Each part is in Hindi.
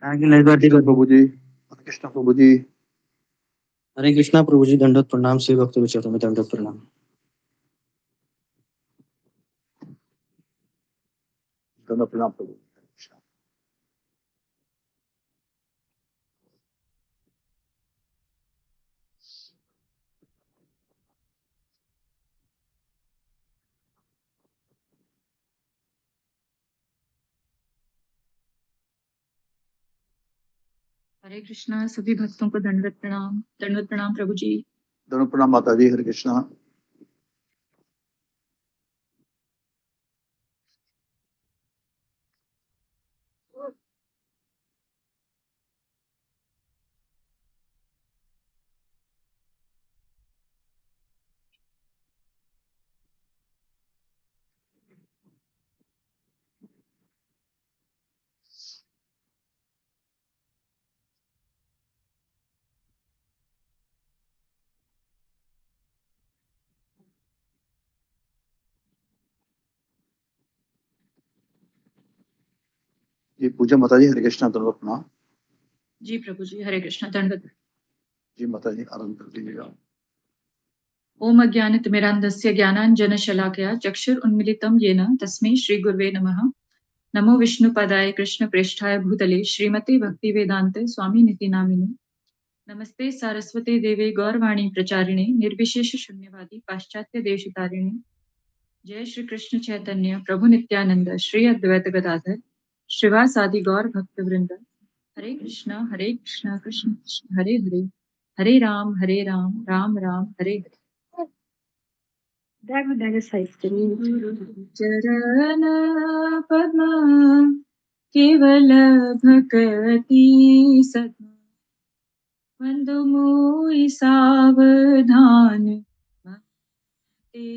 आगे लाइव आरती कर प्रभु जी। हरे कृष्णा प्रभु जी। हरे कृष्णा प्रभु जी, दंडवत प्रणाम। शिव भक्त चरणों में दंडवत प्रणाम। दंडवत प्रणाम प्रभु। हरे कृष्णा सभी भक्तों को दंडवत प्रणाम प्रभु जी। दंडवत प्रणाम माता जी। हरे कृष्णा। जी पूजा माता जी। हरे कृष्णा। दंडवत प्रणाम जी प्रभु जी। हरे कृष्णा दंडवत। जी माता जी, आरंभ कर दीजिएगा। ओम अज्ञानतिमिरान्धस्य ज्ञानाञ्जनशलाकया चक्षुरुन्मीलितं येन तस्मै श्रीगुरवे नमः। नमो विष्णुपदाय कृष्णप्रेष्ठाय भूतले श्रीमते भक्तिवेदान्त स्वामिनिति नामिने। नमस्ते सारस्वते देवे गौरवाणी प्रचारिणे निर्विशेष शून्यवादी पाश्चात्य देशतारिणे। जय श्री कृष्ण चैतन्य प्रभु नित्यानंद श्री अद्वैत गदाधर श्रीवासादि गौर भक्त वृंद। हरे कृष्णा कृष्ण कृष्ण हरे हरे, हरे राम राम राम हरे हरे। गुरु चरण पद्म केवल भक्ति सद्मा, बंधु मोहि सावधान ते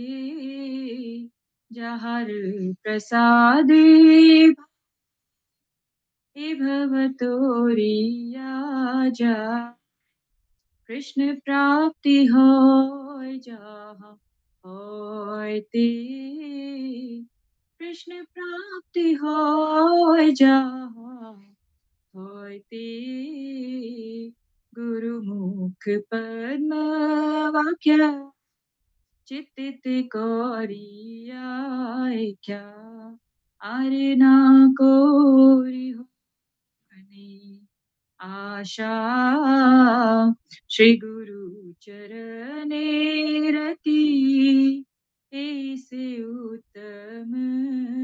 जहर प्रसादे भव तोरिया जा। कृष्ण प्राप्ति होय जहाँ होय ते, कृष्ण प्राप्ति होय जहाँ होय ते। गुरुमुख पद्म वाक्य चित्तित कोरिया क्या। आरे ना कोरि हो आशा, श्री गुरु चरणे रति ऐसे उत्तम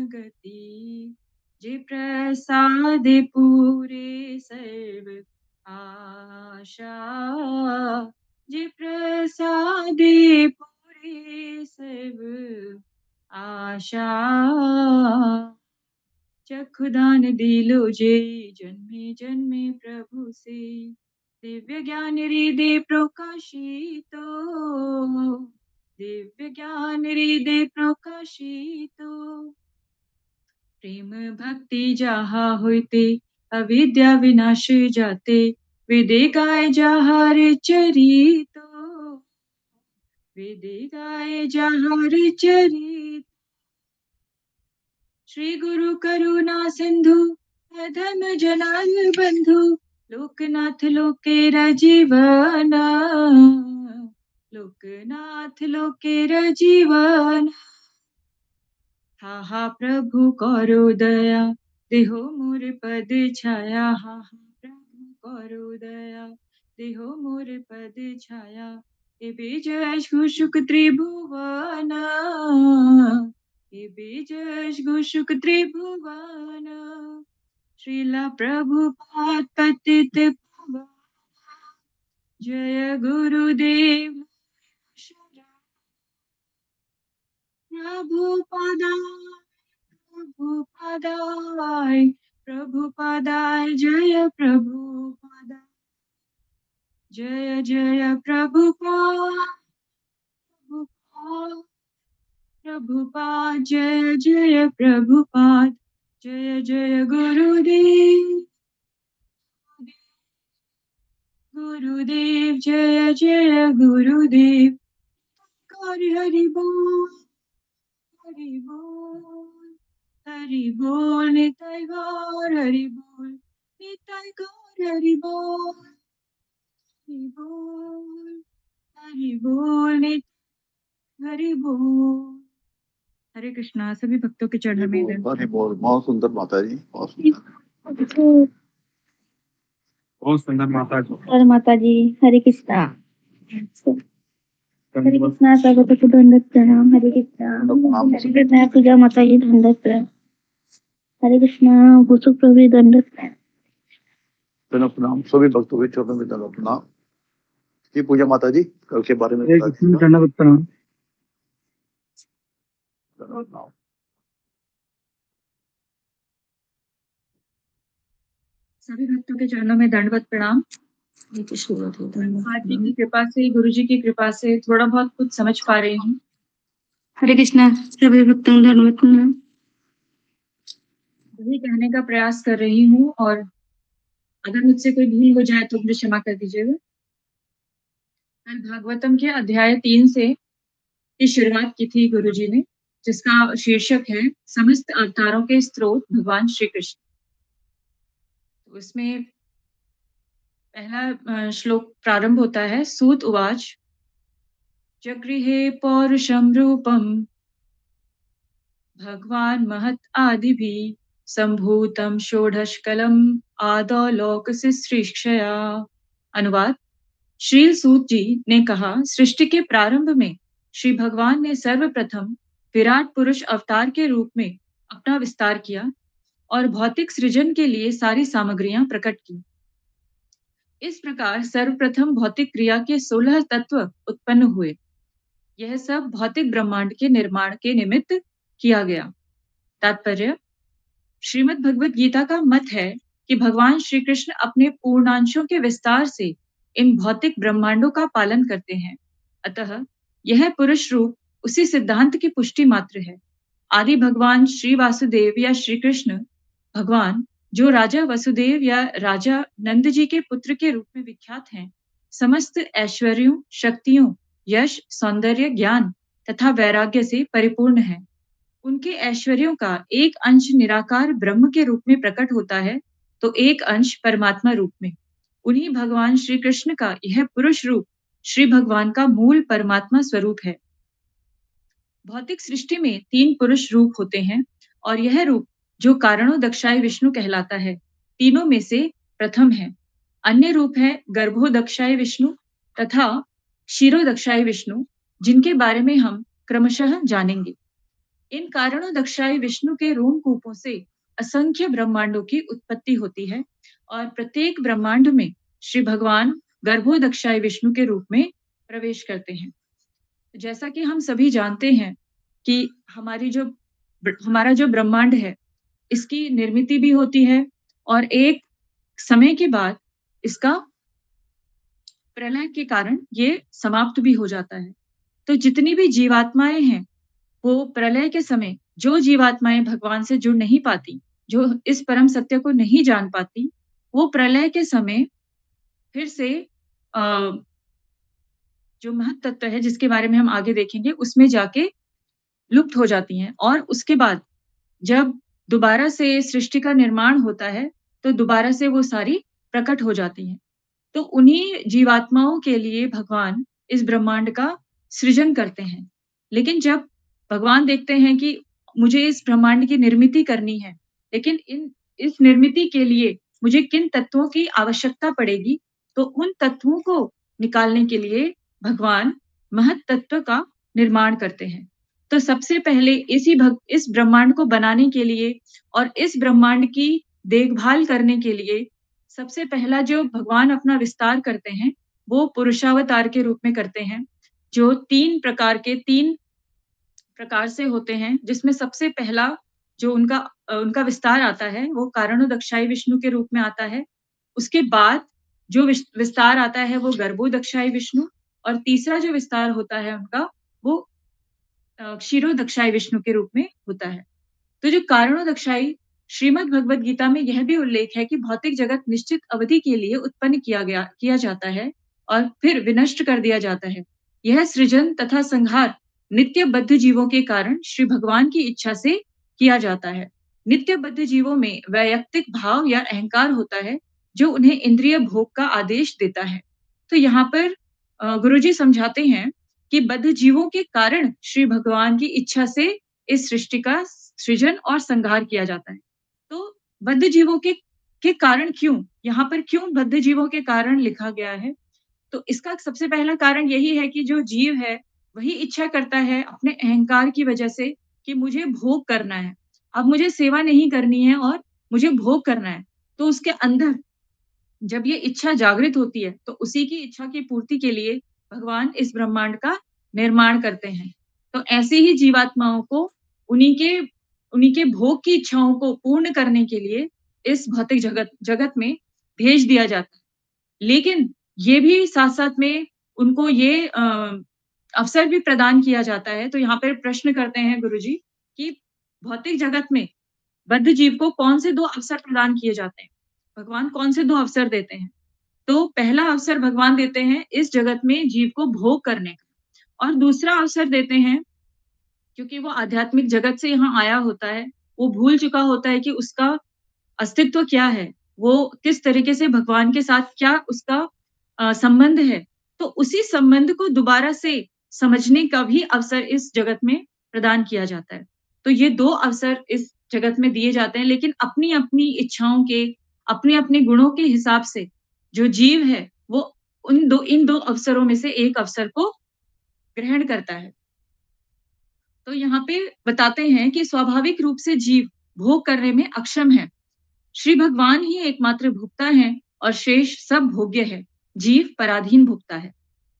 गति। जे प्रसाद पूरे सर्व आशा, जे प्रसाद पूरे सर्व आशा। चक्षुदान दिलो जे जन्मे जन्मे प्रभु से, दिव्य ज्ञान हृदय प्रकाशितो, दिव्य ज्ञान हृदय प्रकाशितो। प्रेम भक्ति जहाँ होते अविद्या विनाश जाते, वेदे गाय जहाँ चरितो, वेदे गाय जहाँ चरित। श्री गुरु करुणा सिंधु धर्म जनाल बंधु, लोकनाथ लोकेरा जीवन, लोकनाथ लोकेरा जीवन। हा प्रभु करो दया देहो मोर पद छाया, हा प्रभु करो दया देहो मोर पद छाया। ए विजय सुख त्रिभुवन, हे बीजश गुशुक त्रिभुवन श्रीला प्रभुपाद पतित पावन जय गुरुदेव प्रभुपादाय प्रभुपादाय जय प्रभुपादाय जय जय प्रभुपाद प्रभुपाद जय जय प्रभुपाद जय जय गुरुदेव गुरुदेव जय जय गुरुदेव हरि हरि बोल हरि बोल हरि बोल निताय गौर हरि बोल निताय गौर हरि बोल हरि बोल हरि बोल निताय हरि बोल। हरे कृष्णा। सभी भक्तों के चरणों में हरि बोल। बहुत सुंदर माता जी, बहुत सुंदर, बहुत सुंदर माता जी। हरे माता जी। हरे कृष्णा। हरे कृष्णा। स्वागत को दंडवत प्रणाम। हरे कृष्णा। हरे कृष्णा पूजा माता जी दंडवत प्रणाम। हरे कृष्णा भूसुक प्रभु दंडवत प्रणाम। प्रणाम। सभी भक्तों के चरणों में दंडवत प्रणाम। जी पूजा माता जी, कल के बारे में बता दीजिए। दंडवत प्रणाम। दंडवत प्रणाम। सभी भक्तों के चरणों में दंडवत प्रणाम। माता जी की कृपा से, गुरु जी की कृपा से थोड़ा बहुत कुछ समझ पा रही हूँ। हरे कृष्णा। सभी भक्तों को दंडवत प्रणाम। वही कहने का प्रयास कर रही हूँ और अगर मुझसे कोई भूल हो जाए तो मुझे क्षमा कर दीजिएगा। कल भागवतम के अध्याय 3 से की शुरुआत की थी गुरु जी ने, जिसका शीर्षक है समस्त अवतारों के स्रोत भगवान श्री कृष्ण। उसमें पहला श्लोक प्रारंभ होता है, सूत उवाच जगृहे पौरुषम रूपम भगवान महत आदिभिः संभूतम षोडशकलम आदौ लोक सृष्टया। अनुवाद, श्रील सूत जी ने कहा, सृष्टि के प्रारंभ में श्री भगवान ने सर्वप्रथम विराट पुरुष अवतार के रूप में अपना विस्तार किया और भौतिक सृजन के लिए सारी सामग्रियां प्रकट की। इस प्रकार सर्वप्रथम भौतिक क्रिया के 16 तत्व उत्पन्न हुए। यह सब भौतिक ब्रह्मांड के निर्माण के निमित्त किया गया। तात्पर्य, श्रीमद् भगवत गीता का मत है कि भगवान श्री कृष्ण अपने पूर्णांशों के विस्तार से इन भौतिक ब्रह्मांडों का पालन करते हैं। अतः यह पुरुष रूप उसी सिद्धांत की पुष्टि मात्र है। आदि भगवान श्री वासुदेव या श्री कृष्ण भगवान, जो राजा वसुदेव या राजा नंद जी के पुत्र के रूप में विख्यात हैं, समस्त ऐश्वर्यों, शक्तियों, यश, सौंदर्य, ज्ञान तथा वैराग्य से परिपूर्ण है। उनके ऐश्वर्यों का एक अंश निराकार ब्रह्म के रूप में प्रकट होता है तो एक अंश परमात्मा रूप में। उन्हीं भगवान श्री कृष्ण का यह पुरुष रूप श्री भगवान का मूल परमात्मा स्वरूप है। भौतिक सृष्टि में 3 पुरुष रूप होते हैं और यह रूप जो कारणोदक्षाय विष्णु कहलाता है, तीनों में से प्रथम है। अन्य रूप है गर्भोदक्षाय विष्णु तथा क्षीरोदक्षाय विष्णु, जिनके बारे में हम क्रमशः जानेंगे। इन कारणोदक्षाय विष्णु के रोमकूपों से असंख्य ब्रह्मांडों की उत्पत्ति होती है और प्रत्येक ब्रह्मांड में श्री भगवान गर्भोदक्षाय विष्णु के रूप में प्रवेश करते हैं। जैसा कि हम सभी जानते हैं कि हमारा जो ब्रह्मांड है, इसकी निर्मिति भी होती है और एक समय के बाद इसका प्रलय के कारण ये समाप्त भी हो जाता है। तो जितनी भी जीवात्माएं हैं, वो प्रलय के समय जो जीवात्माएं भगवान से जुड़ नहीं पाती, जो इस परम सत्य को नहीं जान पाती, वो प्रलय के समय फिर से जो महत तत्व है, जिसके बारे में हम आगे देखेंगे, उसमें जाके लुप्त हो जाती हैं और उसके बाद जब दोबारा से सृष्टि का निर्माण होता है, तो दोबारा से वो सारी प्रकट हो जाती हैं। तो उन्हीं जीवात्माओं के लिए भगवान इस ब्रह्मांड का सृजन करते हैं। लेकिन जब भगवान देखते हैं कि मुझे इस ब्रह्मांड की निर्मिति करनी है, लेकिन इस निर्मिति के लिए मुझे किन तत्वों की आवश्यकता पड़ेगी, तो उन तत्वों को निकालने के लिए भगवान महत तत्व का निर्माण करते हैं। तो सबसे पहले इस ब्रह्मांड को बनाने के लिए और इस ब्रह्मांड की देखभाल करने के लिए सबसे पहला जो भगवान अपना विस्तार करते हैं, वो पुरुषावतार के रूप में करते हैं, जो 3 प्रकार से होते हैं, जिसमें सबसे पहला जो उनका विस्तार आता है, वो कारणोदक्षाई विष्णु के रूप में आता है। उसके बाद जो विस्तार आता है, वो गर्भोदक्षाई विष्णु, और तीसरा जो विस्तार होता है उनका, वो क्षीरोदक्षाई विष्णु के रूप में होता है। तो जो कारणोदक्षाई, श्रीमद् भगवद गीता में यह भी उल्लेख है कि भौतिक जगत निश्चित अवधि के लिए उत्पन्न किया जाता है और फिर विनष्ट कर दिया जाता है। यह सृजन तथा संहार नित्य बद्ध जीवों के कारण श्री भगवान की इच्छा से किया जाता है। नित्य बद्ध जीवों में वैयक्तिक भाव या अहंकार होता है, जो उन्हें इंद्रिय भोग का आदेश देता है। तो यहाँ पर गुरुजी समझाते हैं कि बद्ध जीवों के कारण श्री भगवान की इच्छा से इस सृष्टि का सृजन और संहार किया जाता है। तो बद्ध जीवों के कारण क्यों? यहाँ पर क्यों बद्ध जीवों के कारण लिखा गया है? तो इसका सबसे पहला कारण यही है कि जो जीव है, वही इच्छा करता है अपने अहंकार की वजह से कि मुझे भोग करना है। अब मुझे सेवा नहीं करनी है और मुझे भोग करना है। तो उसके अंदर जब ये इच्छा जागृत होती है, तो उसी की इच्छा की पूर्ति के लिए भगवान इस ब्रह्मांड का निर्माण करते हैं। तो ऐसे ही जीवात्माओं को उन्हीं के भोग की इच्छाओं को पूर्ण करने के लिए इस भौतिक जगत में भेज दिया जाता है। लेकिन ये भी साथ-साथ में उनको ये अवसर भी प्रदान किया जाता है। तो यहाँ पर प्रश्न करते हैं गुरुजी कि भौतिक जगत में बद्ध जीव को कौन से 2 अवसर प्रदान किए जाते हैं? भगवान कौन से 2 अवसर देते हैं? तो पहला अवसर भगवान देते हैं इस जगत में जीव को भोग करने का, और दूसरा अवसर देते हैं क्योंकि वो आध्यात्मिक जगत से यहाँ आया होता है, वो भूल चुका होता है कि उसका अस्तित्व क्या है, वो किस तरीके से भगवान के साथ क्या उसका संबंध है। तो उसी संबंध को दोबारा से समझने का भी अवसर इस जगत में प्रदान किया जाता है। तो ये 2 अवसर इस जगत में दिए जाते हैं, लेकिन अपनी-अपनी इच्छाओं के, अपने-अपने गुणों के हिसाब से जो जीव है, वो इन 2 अवसरों में से एक अवसर को ग्रहण करता है। तो यहाँ पे बताते हैं कि स्वाभाविक रूप से जीव भोग करने में अक्षम है। श्री भगवान ही एकमात्र भोक्ता हैं और शेष सब भोग्य है। जीव पराधीन भोक्ता है।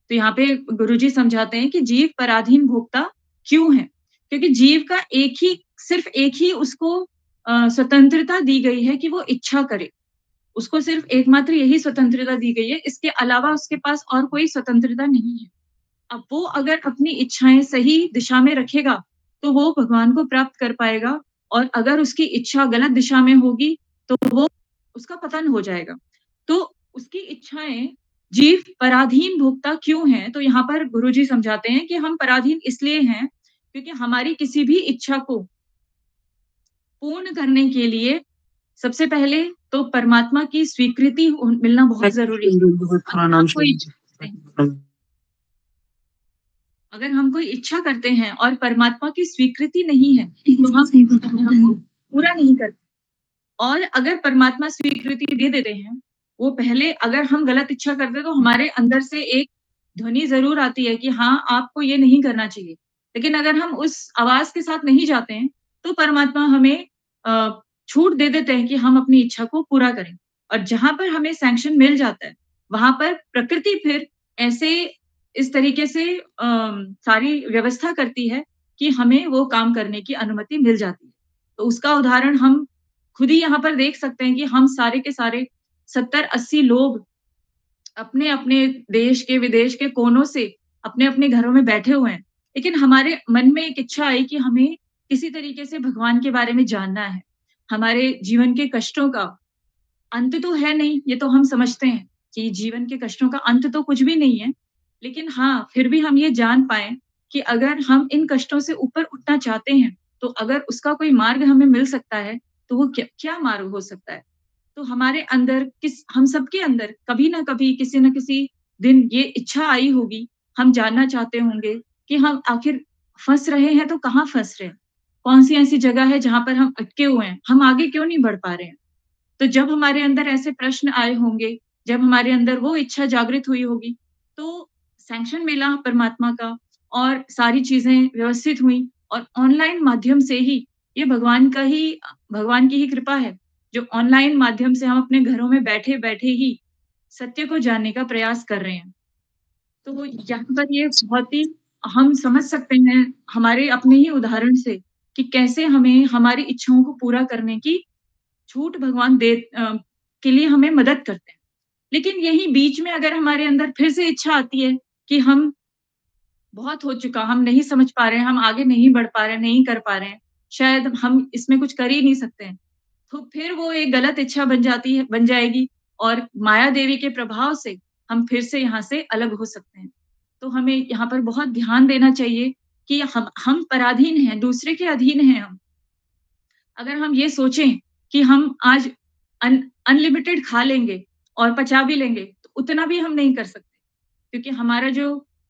तो यहाँ पे गुरुजी समझाते हैं कि जीव पराधीन भोक्ता क्यों है? क्योंकि जीव का सिर्फ एक ही उसको स्वतंत्रता दी गई है कि वो इच्छा करे। उसको सिर्फ एकमात्र यही स्वतंत्रता दी गई है, इसके अलावा उसके पास और कोई स्वतंत्रता नहीं है। अब वो अगर अपनी इच्छाएँ सही दिशा में रखेगा, तो वो भगवान को प्राप्त कर पाएगा, और अगर उसकी इच्छा गलत दिशा में होगी, तो वो उसका पतन हो जाएगा। तो उसकी इच्छाएँ जीव पराधीन भोक्ता क्यों हैं? तो यहाँ पर गुरुजी समझाते हैं कि हम पराधीन इसलिए हैं, क्योंकि हमारी किसी भी इच्छा को पूर्ण करने के लिए सबसे पहले तो परमात्मा की स्वीकृति मिलना बहुत ज़रूरी है। अगर हम कोई इच्छा करते हैं और परमात्मा की स्वीकृति नहीं है, तो हम पूरा नहीं करते। और अगर परमात्मा स्वीकृति दे देते हैं, वो पहले अगर हम गलत इच्छा करते हैं, तो हमारे अंदर से एक ध्वनि ज़रूर आती है कि हाँ, आपको ये नहीं करना चाहिए। लेकिन अगर हम उस आवाज़ के साथ नहीं जाते हैं, तो परमात्मा हमें छूट दे देते हैं कि हम अपनी इच्छा को पूरा करें। और जहाँ पर हमें सैंक्शन मिल जाता है, वहाँ पर प्रकृति फिर इस तरीके से सारी व्यवस्था करती है कि हमें वो काम करने की अनुमति मिल जाती है। तो उसका उदाहरण हम खुद ही यहाँ पर देख सकते हैं कि हम सारे के सारे 70-80 लोग अपने-अपने देश के, विदेश के कोनों से अपने-अपने घरों में बैठे हुए हैं। लेकिन हमारे मन में एक इच्छा आई कि हमें किसी तरीके से भगवान के बारे में जानना है। हमारे जीवन के कष्टों का अंत तो है नहीं, ये तो हम समझते हैं कि जीवन के कष्टों का अंत तो कुछ भी नहीं है। लेकिन हाँ, फिर भी हम ये जान पाएँ कि अगर हम इन कष्टों से ऊपर उठना चाहते हैं, तो अगर उसका कोई मार्ग हमें मिल सकता है, तो वो क्या मार्ग हो सकता है? तो हमारे अंदर हम सबके अंदर कभी न कभी, किसी न किसी दिन ये इच्छा आई होगी, हम जानना चाहते होंगे कि हम आखिर फँस रहे हैं तो कहाँ फँस रहे हैं? कौन-सी ऐसी जगह है जहाँ पर हम अटके हुए हैं? हम आगे क्यों नहीं बढ़ पा रहे हैं? तो जब हमारे अंदर ऐसे प्रश्न आए होंगे, जब हमारे अंदर वो इच्छा जागृत हुई होगी, तो सैंक्शन मिला परमात्मा का और सारी चीज़ें व्यवस्थित हुई, और ऑनलाइन माध्यम से ही ये भगवान की ही कृपा है, जो ऑनलाइन माध्यम से हम अपने घरों में बैठे-बैठे ही सत्य को जानने का प्रयास कर रहे हैं। तो यहाँ पर ये बहुत ही हम समझ सकते हैं हमारे अपने ही उदाहरण से कि कैसे हमें हमारी इच्छाओं को पूरा करने की छूट भगवान के लिए हमें मदद करते हैं। लेकिन यहीं बीच में अगर हमारे अंदर फिर से इच्छा आती है कि हम बहुत हो चुका, हम नहीं समझ पा रहे हैं, हम आगे नहीं बढ़ पा रहे हैं, नहीं कर पा रहे हैं, शायद हम इसमें कुछ कर ही नहीं सकते हैं। तो फिर वो एक गलत इच्छा बन जाएगी और माया देवी के प्रभाव से हम फिर से यहाँ से अलग हो सकते हैं। तो हमें यहाँ पर बहुत ध्यान देना चाहिए कि हम पराधीन हैं, दूसरे के अधीन हैं हम। अगर हम ये सोचें कि हम आज अनलिमिटेड खा लेंगे और पचा भी लेंगे, तो उतना भी हम नहीं कर सकते। क्योंकि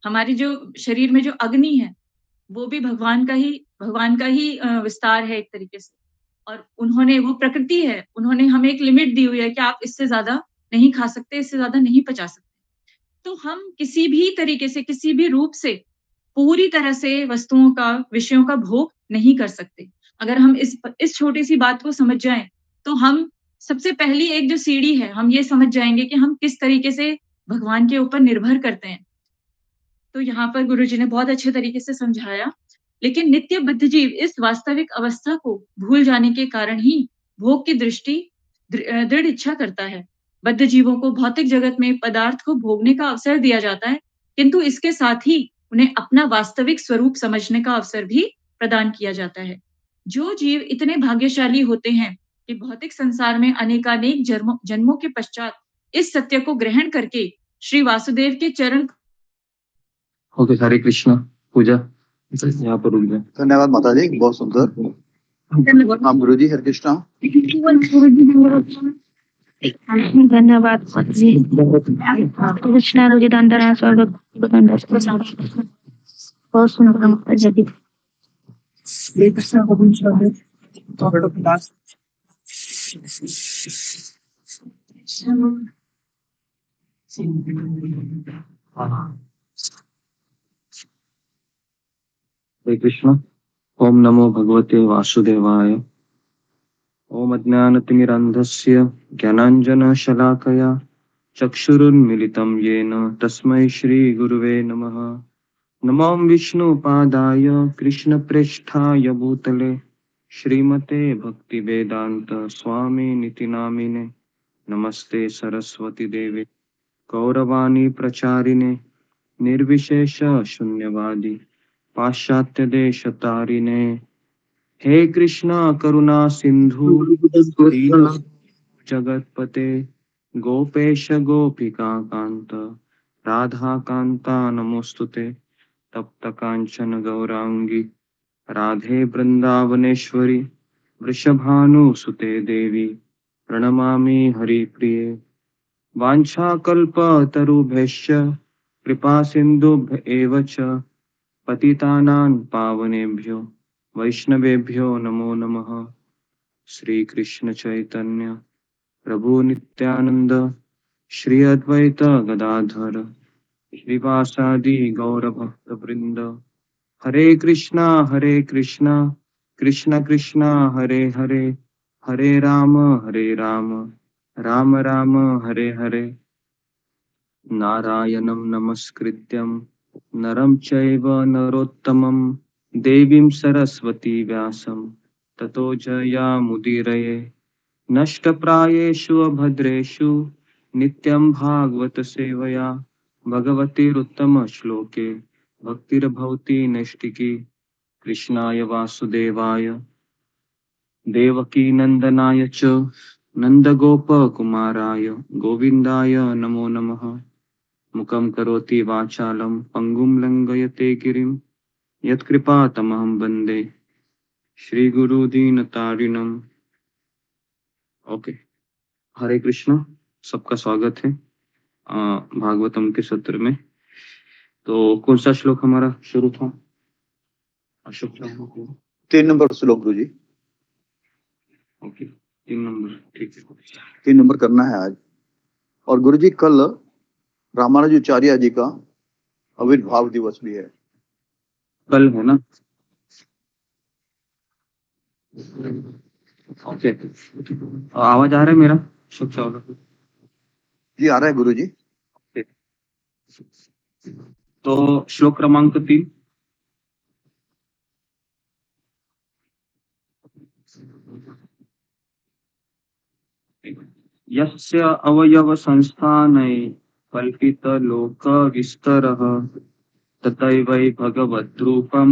हमारी जो शरीर में जो अग्नि है, वो भी भगवान का ही विस्तार है एक तरीके से। और वो प्रकृति है, उन्होंने हमें एक लिमिट दी हुई है कि आप इससे ज़्यादा नहीं खा सकते, इससे ज़्यादा नहीं पचा सकते। तो हम किसी भी तरीके से, किसी भी रूप से पूरी तरह से वस्तुओं का, विषयों का भोग नहीं कर सकते। अगर हम इस छोटी-सी बात को समझ जाएँ, तो हम सबसे पहली एक जो सीढ़ी है, हम ये समझ जाएँगे कि हम किस तरीके से भगवान के ऊपर निर्भर करते हैं। तो यहाँ पर गुरुजी ने बहुत अच्छे तरीके से समझाया। लेकिन नित्य बुद्ध जीव इस वास्तविक अवस्था को भूल जाने के कारण ही भोग की दृढ़ इच्छा करता है। बद्ध जीवों को भौतिक जगत में पदार्थ को भोगने का अवसर दिया जाता है, किंतु इसके साथ ही उन्हें अपना वास्तविक स्वरूप समझने का अवसर भी प्रदान किया जाता है। जो जीव इतने भाग्यशाली होते हैं कि भौतिक संसार में अनेकानेक जन्मों के पश्चात इस सत्य को ग्रहण करके श्री वासुदेव के चरण ओके, हरे कृष्णा। पूजा यहाँ पर रुक जाए। धन्यवाद माता जी, बहुत सुंदर। हाँ गुरु जी, हरे कृष्णा। धन्यवाद जी। कृष्णा रुचि दंडना स्वर्ग बहुत सुंदर माता जी। हरे कृष्णा। ओम नमो भगवते वासुदेवाय। ओम अज्ञानतिमिरान्धस्य ज्ञानाञ्जनशलाकया चक्षुरुन्मिलितं येन तस्मै श्रीगुरुवे नमः। नमो विष्णुपादाय कृष्णप्रेष्ठाय भूतले श्रीमते भक्तिवेदांत स्वामिनिति नामिने। नमस्ते सरस्वती देवे गौरवाणी प्रचारिणे निर्विशेष शून्यवादी पाश्चात्य देश तारिणे। हे कृष्णा करुणा सिंधु दीन जगतपते गोपेश गोपिका कांत राधा कांता नमोस्तुते। तप्त कांचन गौरांगी राधे वृंदावनेश्वरी वृषभानुसुते देवी प्रणमामि हरिप्रिये। वाञ्छाकल्पतरुभ्यश्च कृपा सिन्धुभ्य एव च पतितानां पावनेभ्यो वैष्णवेभ्यो नमो नमः। श्री कृष्ण चैतन्य प्रभु नित्यानंद श्री अद्वैत गदाधर श्रीवासादि गौर भक्त वृंद। हरे कृष्णा कृष्ण कृष्णा हरे हरे, हरे राम राम राम हरे हरे। नारायणं नमस्कृत्यं नरं चैव नरोत्तमं देवीं सरस्वती व्यासं ततो जयामुदीरये। नष्टप्रायेषु अभद्रेषु नित्यं भागवत सेवया भगवतीरुत्तम श्लोके भक्तिर्भवति नैष्टिकी। कृष्णाय वासुदेवाय देवकी नंदनाय च नंदगोपकुमाराय गोविंदाय नमो नमः। मुखं करोति वाचालं पंगुं लंघयते गिरिं यत्कृपातमहं वन्दे श्रीगुरुदीनतारिणम्। ओके, हरे कृष्णा। सबका स्वागत है भागवतम के सत्र में। तो कौन सा श्लोक हमारा शुरू था? अशोक 3 नंबर श्लोक गुरु जी। ओके, 3 नंबर, ठीक है। 3 नंबर करना है आज। और गुरु जी कल रामानुजाचार्य जी का आविर्भाव दिवस भी है। कल है ना? ओके, आवाज आ रहा है मेरा? शुभ चावला। जी आ रहा है गुरु जी। तो श्लोक क्रमांक 3। यस्य अवयव संस्थानै कल्पित लोक विस्तरः तथैवै भगवद्रूपं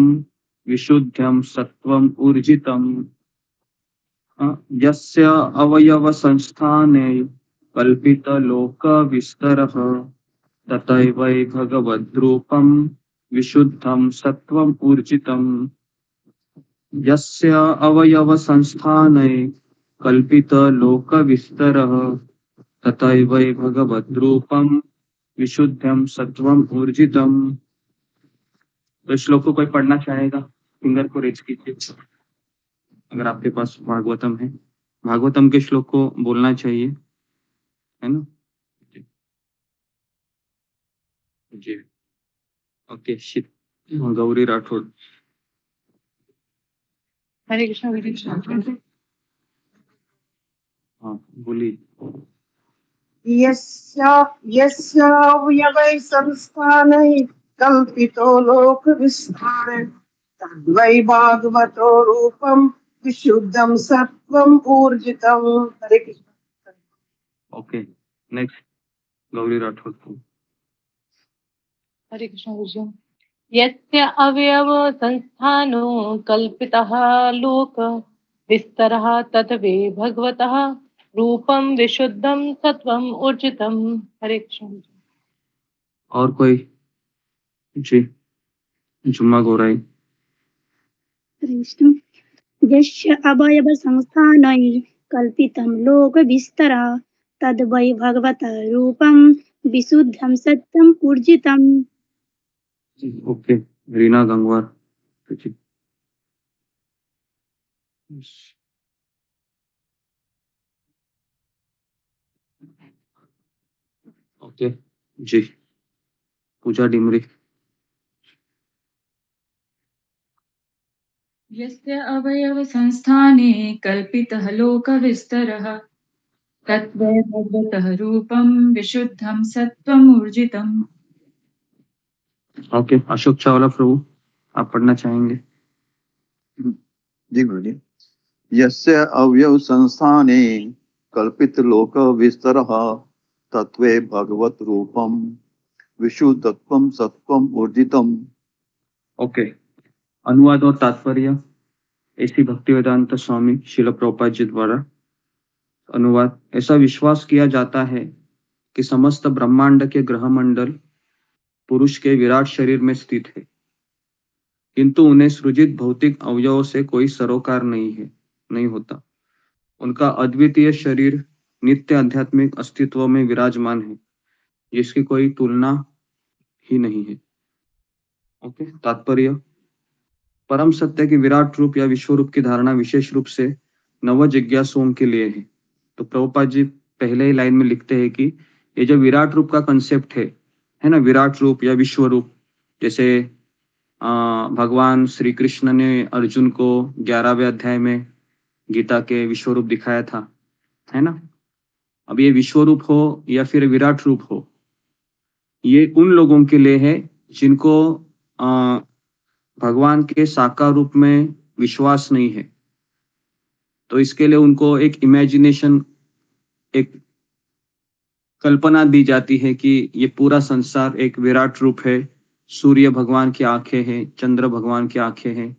विशुद्धं सत्वं ऊर्जितम्। यस्य अवयव संस्थाने कल्पित लोक विस्तरः तथैवै भगवद्रूपं विशुद्धं सत्वं ऊर्जितम्। यस्य अवयव संस्थाने कल्पित लोक विस्तरः तथैवै भगवद्रूपं विशुद्धं सत्वं ऊर्जितम्। तो श्लोक को कोई पढ़ना चाहेगा? फिंगर को रेज कीजिए अगर आपके पास भागवतम है। भागवतम के श्लोक को बोलना चाहिए, है ना? जी ओके। गौरी राठौड़। हरे कृष्ण हरे कृष्ण। हाँ बोलिए। यस्यावयवै संस्थानै कल्पितो लोकविस्तारे तद्वै भागवतो रूपं विशुद्धं सत्त्वं ऊर्जितम्। हरे कृष्ण। Okay next Gauri Rathore. हरे कृष्ण हरे कृष्ण। यस्य अवयव संस्थानो कल्पितः लोक विस्तरः तद्वै भगवतः रूपं विशुद्धं सत्वं ऊर्जितम्। हरे कृष्ण। और कोई? जी जुम्मा गौराई। हरे कृष्ण। यस्य अवयव संस्थानै कल्पितं लोक विस्तरः तद्वै भगवतः रूपं विशुद्धं सत्यम् ऊर्जितम्। ओके रीना गंगवार। जी ओके जी पूजा डिमरी। यस्य अवयव संस्थाने कल्पितः लोकविस्तरः तद्वै भगवतः रूपं विशुद्धं सत्त्वम् ऊर्जितम्। ओके अशोक चावला प्रभु आप पढ़ना चाहेंगे? जी गुरु जी। यस्य अवयव संस्थाने कल्पित लोक विस्तरः तत्वे भगवत रूपम विशुद्धत्वम सत्वम ऊर्जितम। ओके अनुवाद और तात्पर्य ऐसी भक्तिवेदांत स्वामी शिल प्रभुपाद जी द्वारा अनुवाद। ऐसा विश्वास किया जाता है कि समस्त ब्रह्मांड के ग्रह मंडल पुरुष के विराट शरीर में स्थित है, किंतु उन्हें सृजित भौतिक अवयवों से कोई सरोकार नहीं होता। उनका अद्वितीय शरीर नित्य आध्यात्मिक अस्तित्व में विराजमान है, जिसकी कोई तुलना ही नहीं है। ओके तात्पर्य परम सत्य की विराट रूप या विश्व रूप की धारणा विशेष रूप से नव जिज्ञासुओं के लिए है। तो प्रभुपाद जी पहले ही लाइन में लिखते हैं कि ये जो विराट रूप का कंसेप्ट है ना, विराट रूप या विश्व रूप, जैसे भगवान श्री कृष्ण ने अर्जुन को 11वें अध्याय में गीता के विश्व रूप दिखाया था, है ना। अब ये विश्व रूप हो या फिर विराट रूप हो, ये उन लोगों के लिए है जिनको भगवान के साकार रूप में विश्वास नहीं है। तो इसके लिए उनको एक इमेजिनेशन, एक कल्पना दी जाती है कि ये पूरा संसार एक विराट रूप है, सूर्य भगवान की आंखें हैं, चंद्र भगवान की आंखें हैं।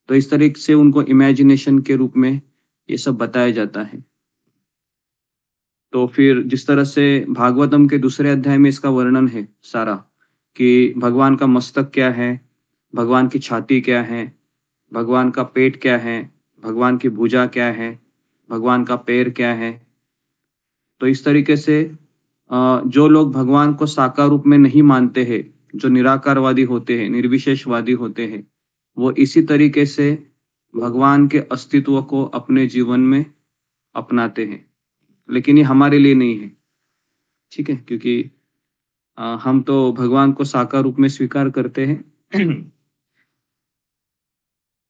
तो इस तरीके से उनको इमेजिनेशन के रूप में ये सब बताया जाता है। तो फिर जिस तरह से भागवतम के दूसरे अध्याय में इसका वर्णन है सारा, कि भगवान का मस्तक क्या है, भगवान की छाती क्या है, भगवान का पेट क्या है, भगवान की भुजा क्या है, भगवान का पैर क्या है। तो इस तरीके से जो लोग भगवान को साकार रूप में नहीं मानते हैं, जो निराकारवादी होते हैं, निर्विशेषवादी होते हैं, वो इसी तरीके से भगवान के अस्तित्व को अपने जीवन में अपनाते हैं। लेकिन ये हमारे लिए नहीं है, ठीक है, क्योंकि हम तो भगवान को साकार रूप में स्वीकार करते हैं।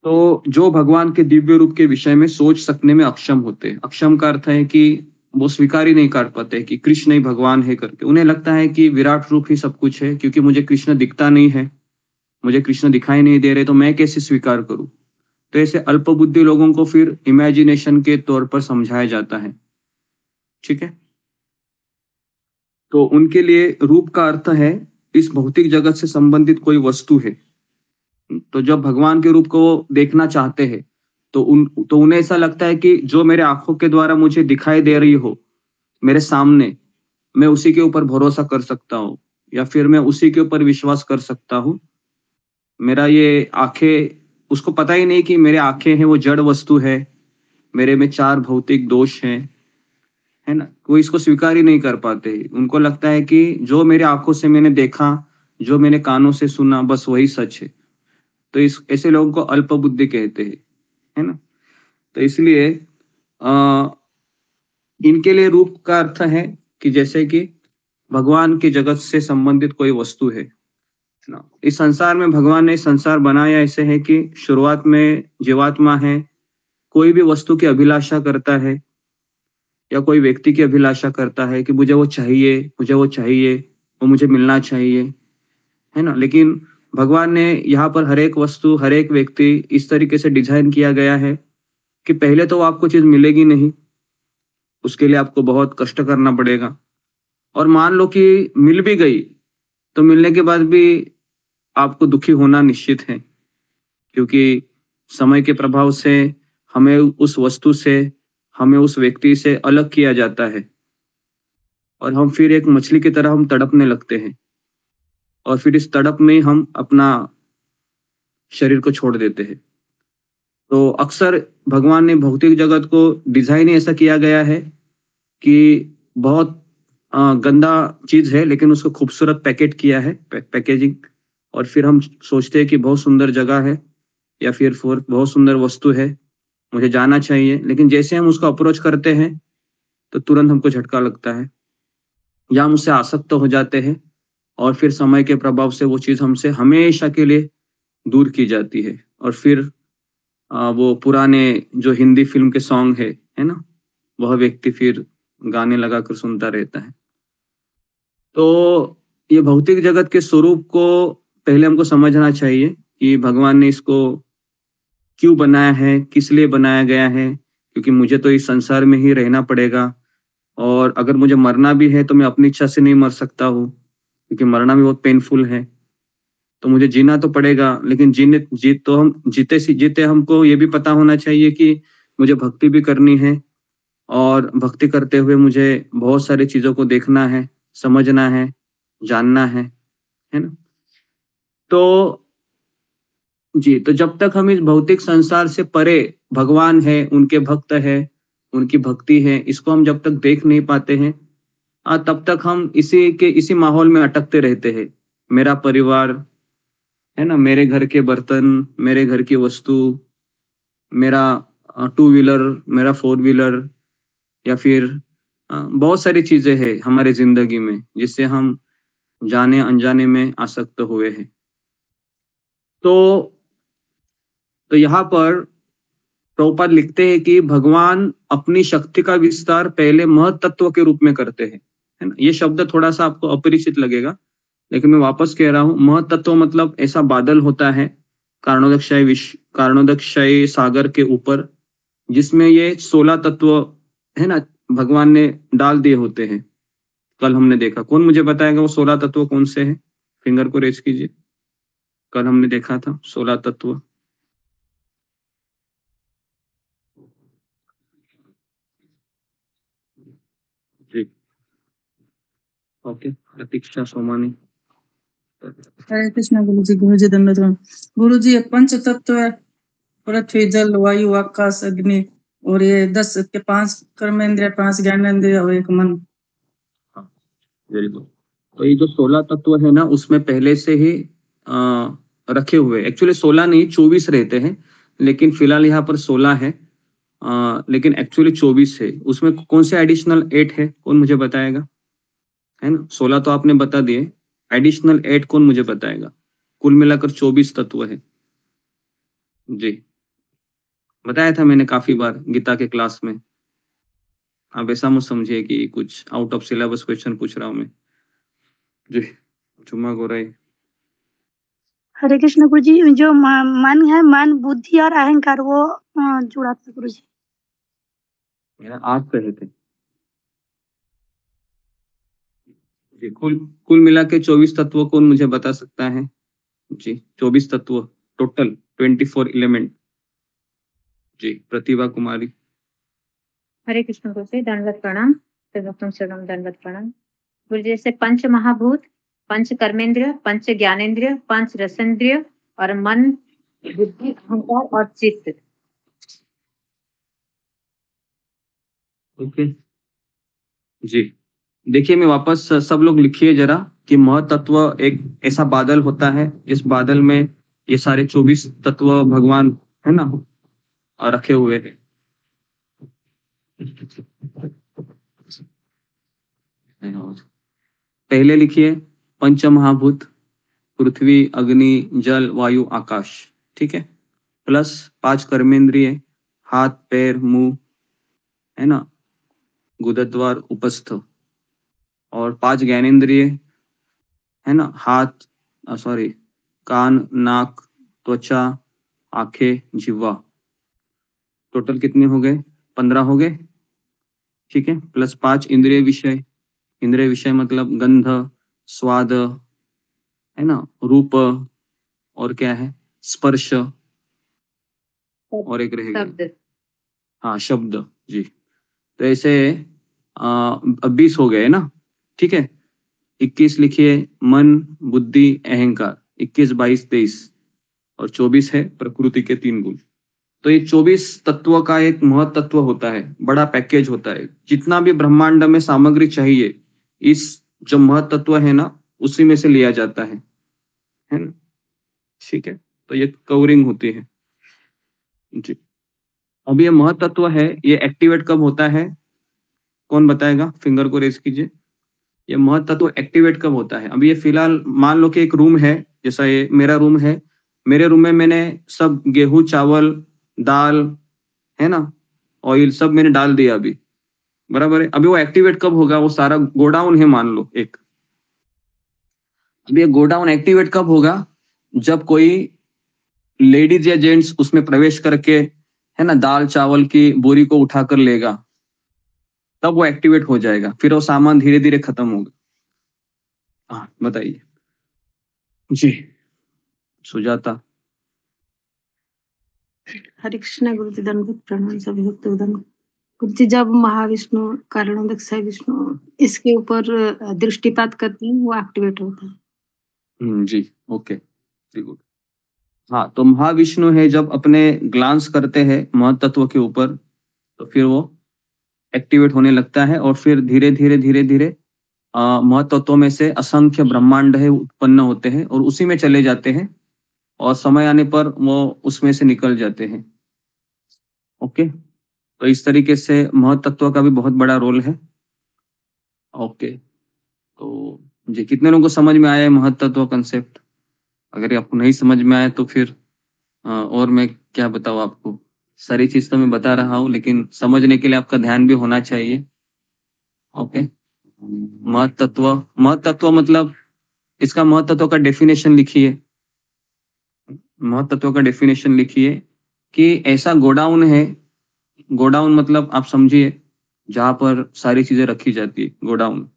तो जो भगवान के दिव्य रूप के विषय में सोच सकने में अक्षम होते हैं। अक्षम का अर्थ है कि वो स्वीकार ही नहीं कर पाते कि कृष्ण ही भगवान है करके। उन्हें लगता है कि विराट रूप ही सब कुछ है, क्योंकि मुझे कृष्ण दिखता नहीं है, मुझे कृष्ण दिखाई नहीं दे रहे, तो मैं कैसे स्वीकार करूं। तो ऐसे अल्प बुद्धि लोगों को फिर इमेजिनेशन के तौर पर समझाया जाता है। ठीक है, तो उनके लिए रूप का अर्थ है इस भौतिक जगत से संबंधित कोई वस्तु है। तो जब भगवान के रूप को वो देखना चाहते हैं तो उन्हें ऐसा लगता है कि जो मेरे आंखों के द्वारा मुझे दिखाई दे रही हो मेरे सामने, मैं उसी के ऊपर भरोसा कर सकता हूँ, या फिर मैं उसी के ऊपर विश्वास कर सकता हूँ। मेरा ये आंखें, उसको पता ही नहीं कि मेरे आंखें हैं वो जड़ वस्तु है, मेरे में 4 भौतिक दोष हैं, है ना। वो इसको स्वीकार ही नहीं कर पाते। उनको लगता है कि जो मेरे आंखों से मैंने देखा, जो मैंने कानों से सुना, बस वही सच है। तो इस ऐसे लोगों को अल्प बुद्धि कहते हैं, है ना। तो इसलिए इनके लिए रूप का अर्थ है कि जैसे कि भगवान के जगत से संबंधित कोई वस्तु है ना। इस संसार में भगवान ने संसार बनाया ऐसे है कि शुरुआत में जीवात्मा है, कोई भी वस्तु की अभिलाषा करता है या कोई व्यक्ति की अभिलाषा करता है कि मुझे वो चाहिए, मुझे वो चाहिए, वो मुझे मिलना चाहिए, है ना। लेकिन भगवान ने यहाँ पर हर एक वस्तु, हर एक व्यक्ति इस तरीके से डिजाइन किया गया है कि पहले तो आपको चीज मिलेगी नहीं, उसके लिए आपको बहुत कष्ट करना पड़ेगा। और मान लो कि मिल भी गई तो मिलने के बाद भी आपको दुखी होना निश्चित है, क्योंकि समय के प्रभाव से हमें उस वस्तु से, हमें उस व्यक्ति से अलग किया जाता है और हम फिर एक मछली की तरह हम तड़पने लगते हैं और फिर इस तड़प में ही हम अपना शरीर को छोड़ देते हैं। तो अक्सर भगवान ने भौतिक जगत को डिजाइन ही ऐसा किया गया है कि बहुत गंदा चीज है लेकिन उसको खूबसूरत पैकेट किया है, पैकेजिंग, और फिर हम सोचते हैं कि बहुत सुंदर जगह है या फिर बहुत सुंदर वस्तु है, मुझे जाना चाहिए। लेकिन जैसे हम उसको अप्रोच करते हैं तो तुरंत हमको झटका लगता है या हम उससे आसक्त हो जाते हैं और फिर समय के प्रभाव से वो चीज हमसे हमेशा के लिए दूर की जाती है। और फिर वो पुराने जो हिंदी फिल्म के सॉन्ग है ना, वह व्यक्ति फिर गाने लगाकर सुनता रहता है। तो ये भौतिक जगत के स्वरूप को पहले हमको समझना चाहिए कि भगवान ने इसको क्यों बनाया है, किस लिए बनाया गया है। क्योंकि मुझे तो इस संसार में ही रहना पड़ेगा और अगर मुझे मरना भी है तो मैं अपनी इच्छा से नहीं मर सकता हूँ, क्योंकि मरना भी बहुत पेनफुल है। तो मुझे जीना तो पड़ेगा, लेकिन हम जीते हमको ये भी पता होना चाहिए कि मुझे भक्ति भी करनी है और भक्ति करते हुए मुझे बहुत सारी चीजों को देखना है, समझना है, जानना है ना। तो जी, तो जब तक हम इस भौतिक संसार से परे भगवान है, उनके भक्त है, उनकी भक्ति है, इसको हम जब तक देख नहीं पाते हैं, तब तक हम इसी माहौल में अटकते रहते हैं। मेरा परिवार, है ना, मेरे घर के बर्तन, मेरे घर की वस्तु, मेरा 2 व्हीलर, मेरा 4 व्हीलर, या फिर बहुत सारी चीजें हैं हमारे जिंदगी में जिससे हम जाने अनजाने में आसक्त हुए हैं। तो यहाँ पर प्रभुपाद लिखते हैं कि भगवान अपनी शक्ति का विस्तार पहले महत तत्व के रूप में करते हैं, है ना। ये शब्द थोड़ा सा आपको अपरिचित लगेगा, लेकिन मैं वापस कह रहा हूँ, महत तत्व मतलब ऐसा बादल होता है कारणोदकशाही सागर के ऊपर, जिसमें ये 16 तत्व, है ना, भगवान ने डाल दिए होते हैं। कल हमने देखा, कौन मुझे बताएगा वो 16 तत्व कौन से हैं? फिंगर को रेज कीजिए। कल हमने देखा था 16 तत्व। जी, ओके, प्रतीक्षा सोमानी। हरे कृष्णा गुरु जी धन्यवाद। गुरु जी ये पंच तत्व है, पृथ्वी जल वायु आकाश अग्नि, और ये 10 के 5 कर्मेंद्रिय, 5 ज्ञानेंद्रिय और 1 मन। Very good. तो ये जो 16 तत्व है ना, उसमें पहले से ही रखे हुए, एक्चुअली 16 नहीं 24 रहते हैं, लेकिन फिलहाल यहाँ पर 16 है, लेकिन एक्चुअली 24 है। उसमें कौन से एडिशनल 8 है, कौन मुझे बताएगा? है ना, 16 तो आपने बता दिए, एडिशनल 8 कौन मुझे बताएगा? कुल मिलाकर 24 तत्व है। जी, बताया था मैंने काफी बार गीता के क्लास में। आप ऐसा मत समझिए कि कुछ आउट ऑफ सिलेबस क्वेश्चन पूछ रहा हूँ मैं जी। जुम्मा गोराई। हरे कृष्ण गुरु जी, जो मन है, मन बुद्धि और अहंकार वो जुड़ा था गुरु जी। मेरा आज कहे थे जी। कुल मिला के 24 तत्व कौन मुझे बता सकता है जी? 24 तत्व टोटल 24 एलिमेंट जी। प्रतिभा कुमारी। हरे कृष्ण गुरु जी, दंडवत प्रणाम। सर्वप्रथम शरणम दंडवत प्रणाम। गुरु जी, जैसे पंच महाभूत, पंच कर्मेंद्रिय, पंच ज्ञानेंद्रिय, पंच रसेंद्रिय और मन, बुद्धि, अहंकार और चित्त। ओके जी। देखिए मैं वापस सब लोग लिखिए जरा कि महतत्व एक ऐसा बादल होता है, इस बादल में ये सारे 24 तत्व भगवान है ना और रखे हुए हैं। पहले लिखिए पंच महाभूत, पृथ्वी, अग्नि, जल, वायु, आकाश, ठीक है। प्लस 5 कर्मेंद्रिय, हाथ, पैर, मुंह, है ना, गुदद्वार, उपस्थ, और 5 ज्ञानेंद्रिय, है ना, हाथ, सॉरी, कान, नाक, त्वचा, आंखें, जिह्वा। टोटल कितने हो गए? 15 हो गए, ठीक है। प्लस 5 इंद्रिय विषय। इंद्रिय विषय मतलब गंध, स्वाद, है ना, रूप, और क्या है, स्पर्श, और एक रह गया, शब्द। हाँ, शब्द जी। तो ऐसे 20 हो गए ना, ठीक है। 21 लिखिए मन, बुद्धि, अहंकार। 21, 22, 23 और 24 है प्रकृति के 3 गुण। तो ये 24 तत्व का एक महत्त्व होता है, बड़ा पैकेज होता है। जितना भी ब्रह्मांड में सामग्री चाहिए, इस जो महत्त्व है ना, उसी में से लिया जाता है ना, ठीक है। तो ये कवरिंग होती है जी। अब ये महत्त्व है, ये एक्टिवेट कब होता है? कौन बताएगा? फिंगर को रेज कीजिए। ये महत्त्व एक्टिवेट कब होता है? अब ये फिलहाल मान लो कि एक रूम है, जैसा ये मेरा रूम है। मेरे रूम में मैंने सब गेहूं, चावल, दाल, है ना, ऑयल सब मैंने डाल दिया अभी, बराबर है। अभी वो एक्टिवेट कब होगा? वो सारा गोडाउन है मान लो एक। अभी ये गोडाउन एक्टिवेट कब होगा? जब कोई लेडीज या जेंट्स उसमें प्रवेश करके, है ना, दाल चावल की बोरी को उठाकर लेगा, तब वो एक्टिवेट हो जाएगा। फिर वो सामान धीरे धीरे खत्म होगा। हाँ बताइए जी, सुजाता। हरे कृष्णा गुरु जी, दंडवत प्रणाम सभी भक्त उदन। गुरु जी, जब महाविष्णु कारणोदक विष्णु इसके ऊपर दृष्टिपात करते हैं, वो एक्टिवेट होता है। जी, ओके, वेरी गुड। हाँ, तो महाविष्णु है जब अपने ग्लांस करते हैं महतत्व के ऊपर, तो फिर वो एक्टिवेट होने लगता है, और फिर धीरे धीरे धीरे धीरे महतत्व में से असंख्य ब्रह्मांड है उत्पन्न होते हैं और उसी में चले जाते हैं, और समय आने पर वो उसमें से निकल जाते हैं। ओके, तो इस तरीके से महतत्व का भी बहुत बड़ा रोल है। ओके, तो जी, कितने लोगों को समझ में आया है महतत्व कंसेप्ट? अगर आपको नहीं समझ में आया तो फिर और मैं क्या बताऊँ आपको? सारी चीज तो मैं बता रहा हूँ, लेकिन समझने के लिए आपका ध्यान भी होना चाहिए। ओके, महतत्व मतलब, इसका महतत्व का डेफिनेशन लिखिए। महतत्व का डेफिनेशन लिखिए कि ऐसा गोडाउन है। गोडाउन मतलब आप समझिए, जहां पर सारी चीजें रखी जाती है, गोडाउन।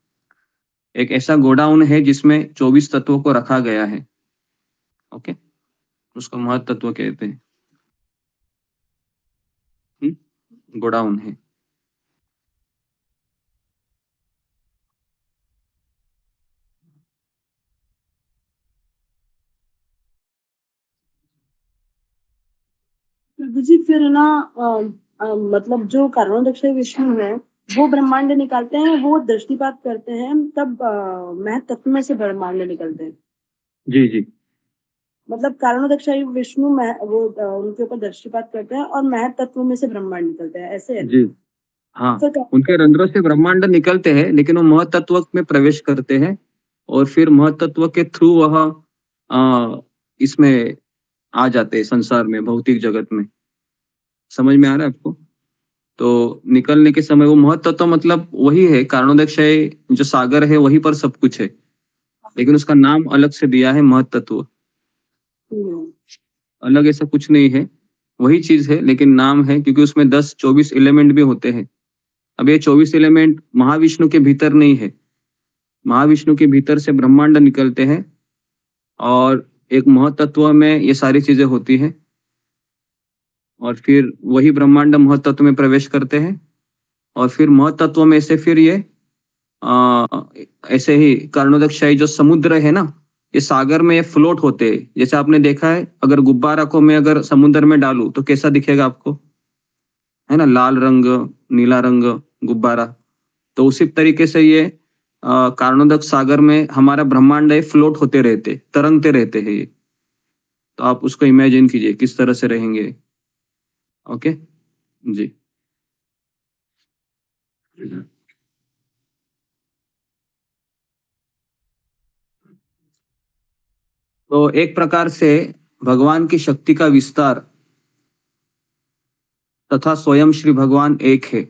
एक ऐसा गोडाउन है जिसमें 24 तत्वों को रखा गया है। ओके, उसको महतत्व कहते हैं। गोडाउन है। गुरु जी, फिर ना मतलब जो कारणोदक विष्णु है, वो ब्रह्मांड निकालते हैं, वो दृष्टिपात करते हैं, तब महतत्व में से ब्रह्मांड निकलते हैं। जी जी, मतलब कारणोदक विष्णु वो उनके ऊपर दृष्टिपात करते हैं और महतत्व में से ब्रह्मांड निकलते हैं, ऐसे है। जी हाँ, तो उनके रंध्रों से ब्रह्मांड निकलते हैं, लेकिन वो महतत्व में प्रवेश करते हैं, और फिर महतत्व के थ्रू वह इसमें आ जाते हैं, संसार में, भौतिक जगत में। समझ में आ रहा है आपको? तो निकलने के समय वो महत तत्व मतलब वही है, कारणोदय जो सागर है वही पर सब कुछ है, लेकिन उसका नाम अलग से दिया है महत तत्व। अलग ऐसा कुछ नहीं है, वही चीज है लेकिन नाम है, क्योंकि उसमें 10-24 एलिमेंट भी होते हैं। अब ये 24 एलिमेंट महाविष्णु के भीतर नहीं है, महाविष्णु के भीतर से ब्रह्मांड निकलते हैं और एक महतत्व में ये सारी चीजें होती हैं, और फिर वही ब्रह्मांड महतत्व में प्रवेश करते हैं, और फिर महतत्व में से फिर ये ऐसे ही कारणोदय जो समुद्र है ना, ये सागर में ये फ्लोट होते हैं। जैसे आपने देखा है, अगर गुब्बारा को मैं अगर समुद्र में डालूं तो कैसा दिखेगा आपको, है ना, लाल रंग, नीला रंग गुब्बारा। तो उसी तरीके से ये कारणोदय सागर में हमारा ब्रह्मांड है, फ्लोट होते रहते, तरंगते रहते हैं ये। तो आप उसको इमेजिन कीजिए किस तरह से रहेंगे। ओके जी। तो एक प्रकार से भगवान की शक्ति का विस्तार तथा स्वयं श्री भगवान एक है,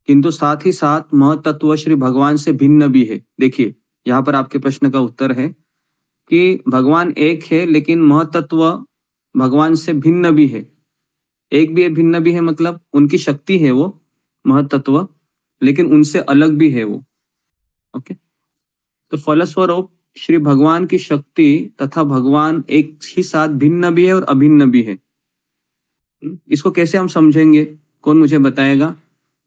किंतु साथ ही साथ महतत्व श्री भगवान से भिन्न भी है। देखिए यहाँ पर आपके प्रश्न का उत्तर है कि भगवान एक है लेकिन महतत्व भगवान से भिन्न भी है। एक भी है, भिन्न भी है, मतलब उनकी शक्ति है वो महतत्व, लेकिन उनसे अलग भी है वो। ओके, तो फलस्वरूप श्री भगवान की शक्ति तथा भगवान एक ही साथ भिन्न भी है और अभिन्न भी है। इसको कैसे हम समझेंगे, कौन मुझे बताएगा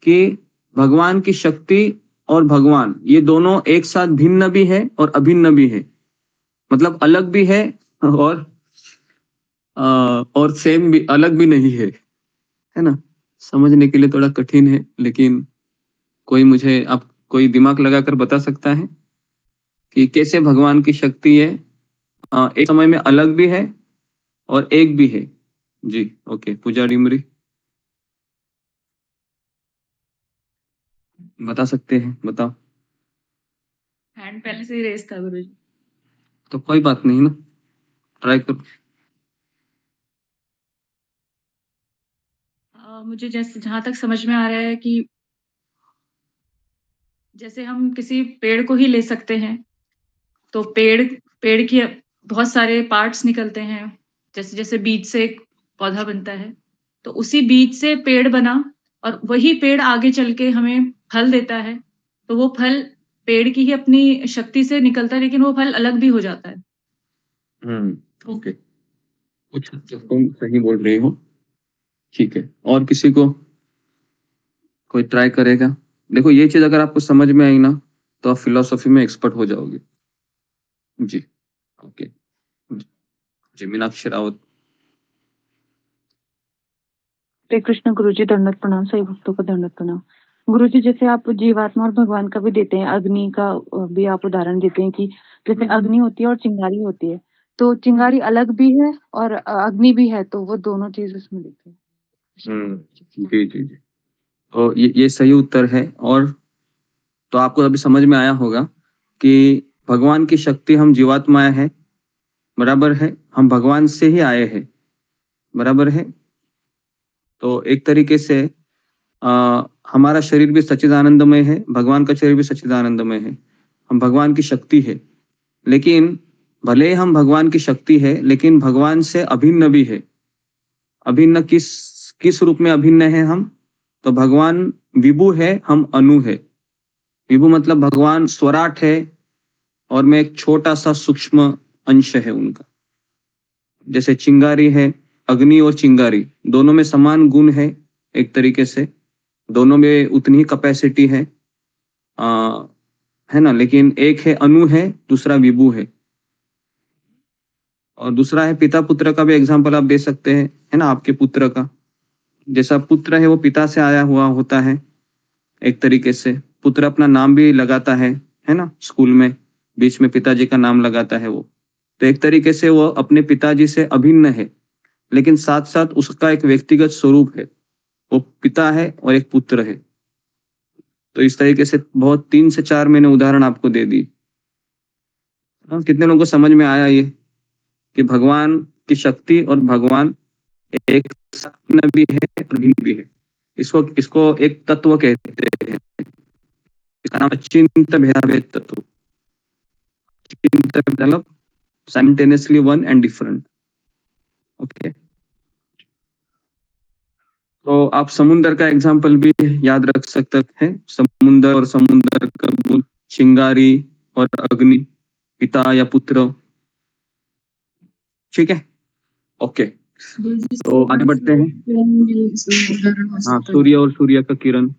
कि भगवान की शक्ति और भगवान ये दोनों एक साथ भिन्न भी है और अभिन्न भी है, मतलब अलग भी है और सेम भी, अलग भी नहीं है ना। समझने के लिए थोड़ा कठिन है, लेकिन कोई दिमाग लगाकर बता सकता है कि कैसे भगवान की शक्ति है एक समय में अलग भी है और एक भी है। जी ओके, पूजा डिमरी बता सकते हैं, बताओ। हैंड पहले से ही रेस था गुरुजी। तो कोई बात नहीं ना, ट्राई करो। मुझे जैसे जहां तक समझ में आ रहा है कि जैसे हम किसी पेड़ को ही ले सकते हैं, तो पेड़ की बहुत सारे पार्ट्स निकलते हैं। जैसे जैसे बीज से एक पौधा बनता है, तो उसी बीज से पेड़ बना, और वही पेड़ आगे चल के हमें फल देता है। तो वो फल पेड़ की ही अपनी शक्ति से निकलता है, लेकिन वो फल अलग भी हो जाता है। ओके, कुछ तुम सही बोल रही हो, ठीक है। और किसी को कोई ट्राई करेगा? देखो ये चीज अगर आपको समझ में आई ना, तो आप फिलोसॉफी में एक्सपर्ट हो जाओगे। जी ओके जी, मीनाक्षी रावत। हरे कृष्ण गुरुजी, दंडवत प्रणाम। सही भक्तों को दंडवत प्रणाम। गुरुजी, जैसे आप जीवात्मा और भगवान का भी देते हैं, अग्नि का भी आप उदाहरण देते हैं कि जैसे अग्नि होती है और चिंगारी होती है, तो चिंगारी अलग भी है और अग्नि भी है, तो वो दोनों चीज उसमें देते हैं। जी जी जी, तो ये सही उत्तर है। और तो आपको अभी समझ में आया होगा कि भगवान की शक्ति हम जीवात्मा है, बराबर है, हम भगवान से ही आए हैं, बराबर है। तो एक तरीके से हमारा शरीर भी सच्चिदानंदमय है, भगवान का शरीर भी सच्चिदानंदमय है, हम भगवान की शक्ति है। लेकिन भले हम भगवान की शक्ति है, लेकिन भगवान से अभिन्न भी है। अभिन्न किस रूप में अभिन्न है हम? तो भगवान विभु है, हम अनु है। विभु मतलब भगवान स्वराट है और मैं एक छोटा सा सूक्ष्म अंश है उनका। जैसे चिंगारी है, अग्नि और चिंगारी दोनों में समान गुण है, एक तरीके से दोनों में उतनी ही कैपेसिटी है ना, लेकिन एक है अनु है, दूसरा विभु है। और दूसरा है पिता पुत्र का भी एग्जांपल आप दे सकते हैं, है ना। आपके पुत्र का जैसा पुत्र है वो पिता से आया हुआ होता है, एक तरीके से पुत्र अपना नाम भी लगाता है ना, स्कूल में बीच में पिताजी का नाम लगाता है वो। तो एक तरीके से वो अपने पिताजी से अभिन्न है, लेकिन साथ साथ उसका एक व्यक्तिगत स्वरूप है, वो पिता है और एक पुत्र है। तो इस तरीके से बहुत 3 से 4 मैंने उदाहरण आपको दे दी। कितने लोगों को समझ में आया ये कि भगवान की शक्ति और भगवान एक सात्विक भी है और भिन्न भी है। इसको इसको एक तत्व कहते हैं, इसका नाम अचिंत्य भेदाभेद तत्व। अचिंत्य मतलब simultaneously one and different. Okay, तो आप समुंदर का एग्जाम्पल भी याद रख सकते हैं। समुंदर और समुंदर का मूल, चिंगारी और अग्नि, पिता या पुत्र। ठीक है, ओके, तो आगे बढ़ते हैं। हाँ, सूर्य और सूर्य का किरण।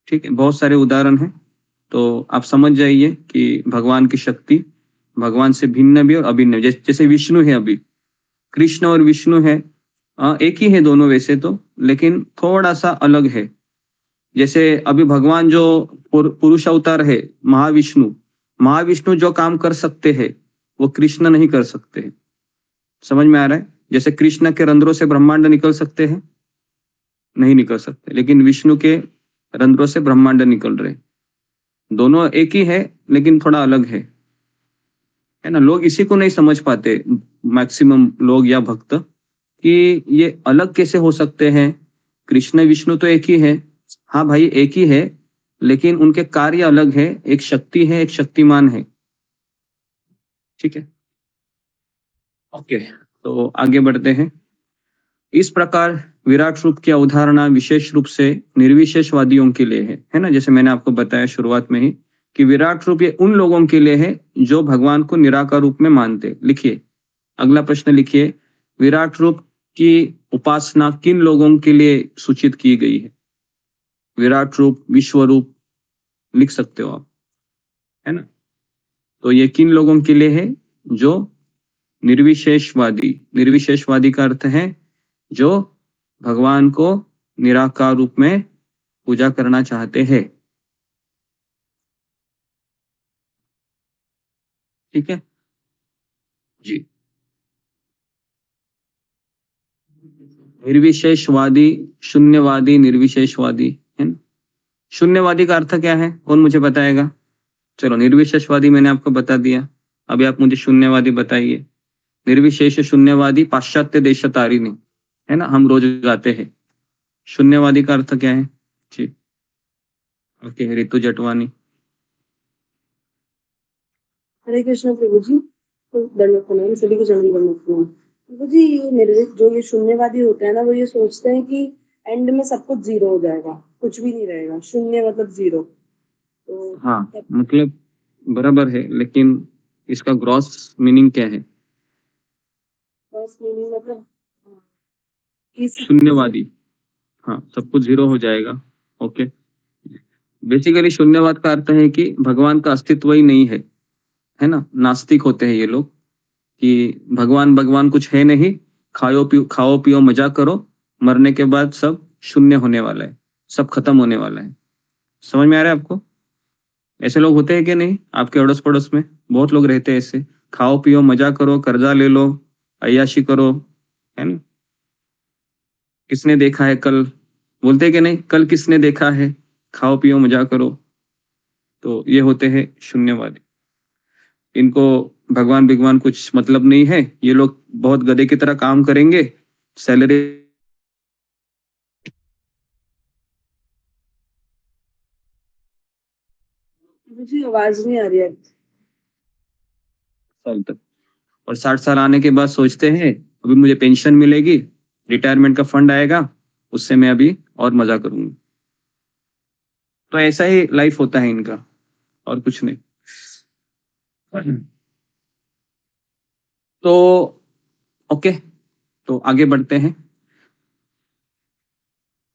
ठीक है, बहुत सारे उदाहरण हैं, तो आप समझ जाइए कि भगवान की शक्ति भगवान से भिन्न भी और अभिन्न भी। जैसे विष्णु है, अभी कृष्ण और विष्णु है, एक ही है दोनों वैसे तो, लेकिन थोड़ा सा अलग है। जैसे अभी भगवान जो पुरुष अवतार है महाविष्णु, महाविष्णु जो काम कर सकते हैं वो कृष्ण नहीं कर सकते हैं। समझ में आ रहा है? जैसे कृष्ण के रंध्रों से ब्रह्मांड निकल सकते हैं, नहीं निकल सकते, लेकिन विष्णु के रंध्रों से ब्रह्मांड निकल रहे। दोनों एक ही है लेकिन थोड़ा अलग है ना। लोग इसी को नहीं समझ पाते, मैक्सिमम लोग या भक्त, कि ये अलग कैसे हो सकते हैं। कृष्ण विष्णु तो एक ही है, हाँ भाई एक ही है, लेकिन उनके कार्य अलग है। एक शक्ति है, एक शक्तिमान है। ठीक है, ओके, तो आगे बढ़ते हैं। इस प्रकार विराट रूप की अवधारणा विशेष रूप से निर्विशेषवादियों के लिए है ना। जैसे मैंने आपको बताया शुरुआत में ही कि विराट रूप ये उन लोगों के लिए है जो भगवान को निराकार रूप में मानते। लिखिए, अगला प्रश्न लिखिए, विराट रूप की उपासना किन लोगों के लिए सूचित की गई है? विराट रूप, विश्व रूप लिख सकते हो आप, है ना। तो ये किन लोगों के लिए है? जो निर्विशेषवादी। निर्विशेषवादी का अर्थ है जो भगवान को निराकार रूप में पूजा करना चाहते हैं। ठीक है जी। निर्विशेषवादी, शून्यवादी, निर्विशेषवादी, है ना। शून्यवादी का अर्थ क्या है? कौन मुझे बताएगा? चलो, निर्विशेषवादी मैंने आपको बता दिया, अभी आप मुझे शून्यवादी बताइए। निर्विशेष शून्यवादी पाश्चात्य देशतारिणी, है ना, हम रोज गाते हैं। शून्यवादी का अर्थ क्या है जी? ओके, ऋतु जटवानी। हरे कृष्ण प्रभु जी, तो दंडवत प्रणाम, सभी को जल्दी दंडवत प्रणाम। प्रभु जी, ये जो ये शून्यवादी होते हैं ना, वो ये सोचते हैं कि एंड में सब कुछ जीरो हो जाएगा, कुछ भी नहीं रहेगा। शून्य मतलब जीरो। तो हाँ, मतलब बराबर है, लेकिन इसका ग्रॉस मीनिंग क्या है? ग्रॉस मीनिंग मतलब शून्यवादी, हाँ, सब कुछ जीरो हो जाएगा। ओके, बेसिकली शून्यवाद का अर्थ है कि भगवान का अस्तित्व ही नहीं है ना। नास्तिक होते हैं ये लोग कि भगवान कुछ है नहीं, खाओ पियो मजा करो, मरने के बाद सब शून्य होने वाला है, सब खत्म होने वाला है। समझ में आ रहा है आपको? ऐसे लोग होते हैं कि नहीं? आपके अड़ोस पड़ोस में बहुत लोग रहते हैं ऐसे। खाओ पियो मजा करो, कर्जा ले लो, अय्याशी करो, है ना। किसने देखा है कल, बोलते हैं कि नहीं, कल किसने देखा है, खाओ पियो मजा करो। तो ये होते हैं शून्यवादी। इनको भगवान कुछ मतलब नहीं है। ये लोग बहुत गधे की तरह काम करेंगे, सैलरी मुझे आवाज नहीं आ रही है साल तक, और 60 साल आने के बाद सोचते हैं अभी मुझे पेंशन मिलेगी, रिटायरमेंट का फंड आएगा, उससे मैं अभी और मजा करूंगी। तो ऐसा ही लाइफ होता है इनका, और कुछ नहीं। तो ओके, तो आगे बढ़ते हैं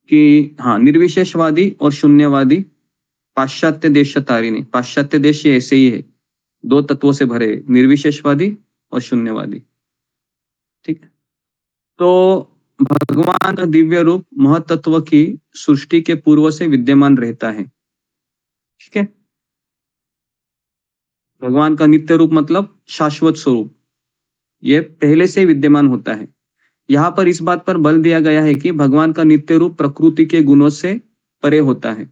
कि हाँ, निर्विशेषवादी और शून्यवादी पाश्चात्य देशतारिणी। पाश्चात्य देश ये ऐसे ही है, दो तत्वों से भरे, निर्विशेषवादी और शून्यवादी। ठीक है, तो भगवान का दिव्य रूप महतत्व की सृष्टि के पूर्व से विद्यमान रहता है। ठीक है, भगवान का नित्य रूप मतलब शाश्वत स्वरूप, ये पहले से विद्यमान होता है। यहाँ पर इस बात पर बल दिया गया है कि भगवान का नित्य रूप प्रकृति के गुणों से परे होता है।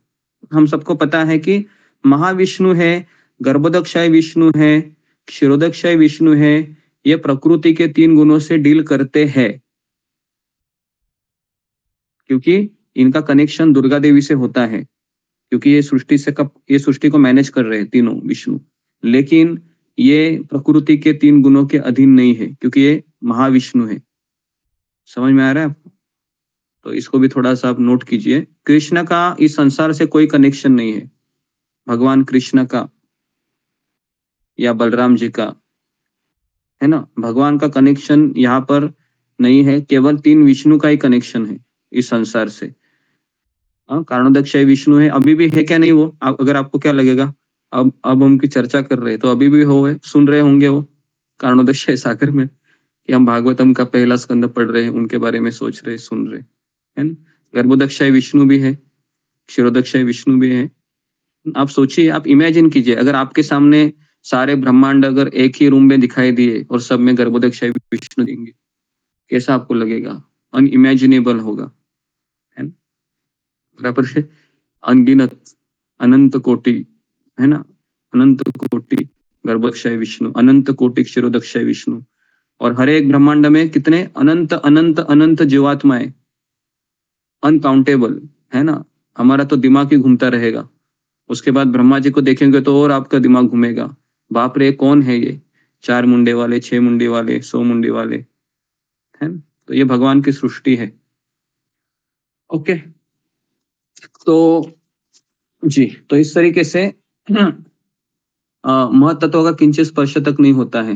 हम सबको पता है कि महाविष्णु है, गर्भोदक्षाय विष्णु है, क्षीरोदक्षाय विष्णु है, ये प्रकृति के 3 गुणों से डील करते हैं। क्योंकि इनका कनेक्शन दुर्गा देवी से होता है, क्योंकि ये सृष्टि को मैनेज कर रहे हैं तीनों विष्णु। लेकिन ये प्रकृति के 3 गुणों के अधीन नहीं है, क्योंकि ये महाविष्णु है। समझ में आ रहा है आपको? तो इसको भी थोड़ा सा आप नोट कीजिए। कृष्ण का इस संसार से कोई कनेक्शन नहीं है, भगवान कृष्ण का या बलराम जी का, है ना। भगवान का कनेक्शन यहाँ पर नहीं है, केवल 3 विष्णु का ही कनेक्शन है इस संसार से। कारणोदक्ष विष्णु है, अभी भी है क्या नहीं वो? अगर आपको क्या लगेगा, अब हम की चर्चा कर रहे हैं तो अभी भी हो है, सुन रहे होंगे वो कारणोदक्ष सागर में, कि हम भागवतम का पहला स्कंद पढ़ रहे हैं, उनके बारे में सोच रहे, सुन रहे, है ना। गर्भोदक्ष विष्णु भी है, क्षीरोदक्ष विष्णु भी है। आप सोचिए, आप इमेजिन कीजिए, अगर आपके सामने सारे ब्रह्मांड अगर एक ही रूम में दिखाई दिए और सब में गर्भोदक्ष विष्णु देंगे, कैसा आपको लगेगा? अनइमेजिनेबल होगा, है ना। बराबर है, अनगिनत, अनंत कोटि, है ना, अनंत कोटि गर्भोदक्ष विष्णु, अनंत कोटि क्षीरोदक्ष विष्णु, और हर एक ब्रह्मांड में कितने अनंत अनंत अनंत जीवात्माएं, अनकाउंटेबल, है ना। हमारा तो दिमाग ही घूमता रहेगा, उसके बाद ब्रह्मा जी को देखेंगे तो और आपका दिमाग घूमेगा, बाप रे कौन है ये, 4 मुंडे वाले, 6 मुंडे वाले, 100 मुंडे वाले, है ना। तो ये भगवान की सृष्टि है। ओके, तो जी, तो इस तरीके से महतत्व का किंचित स्पर्श तक नहीं होता है।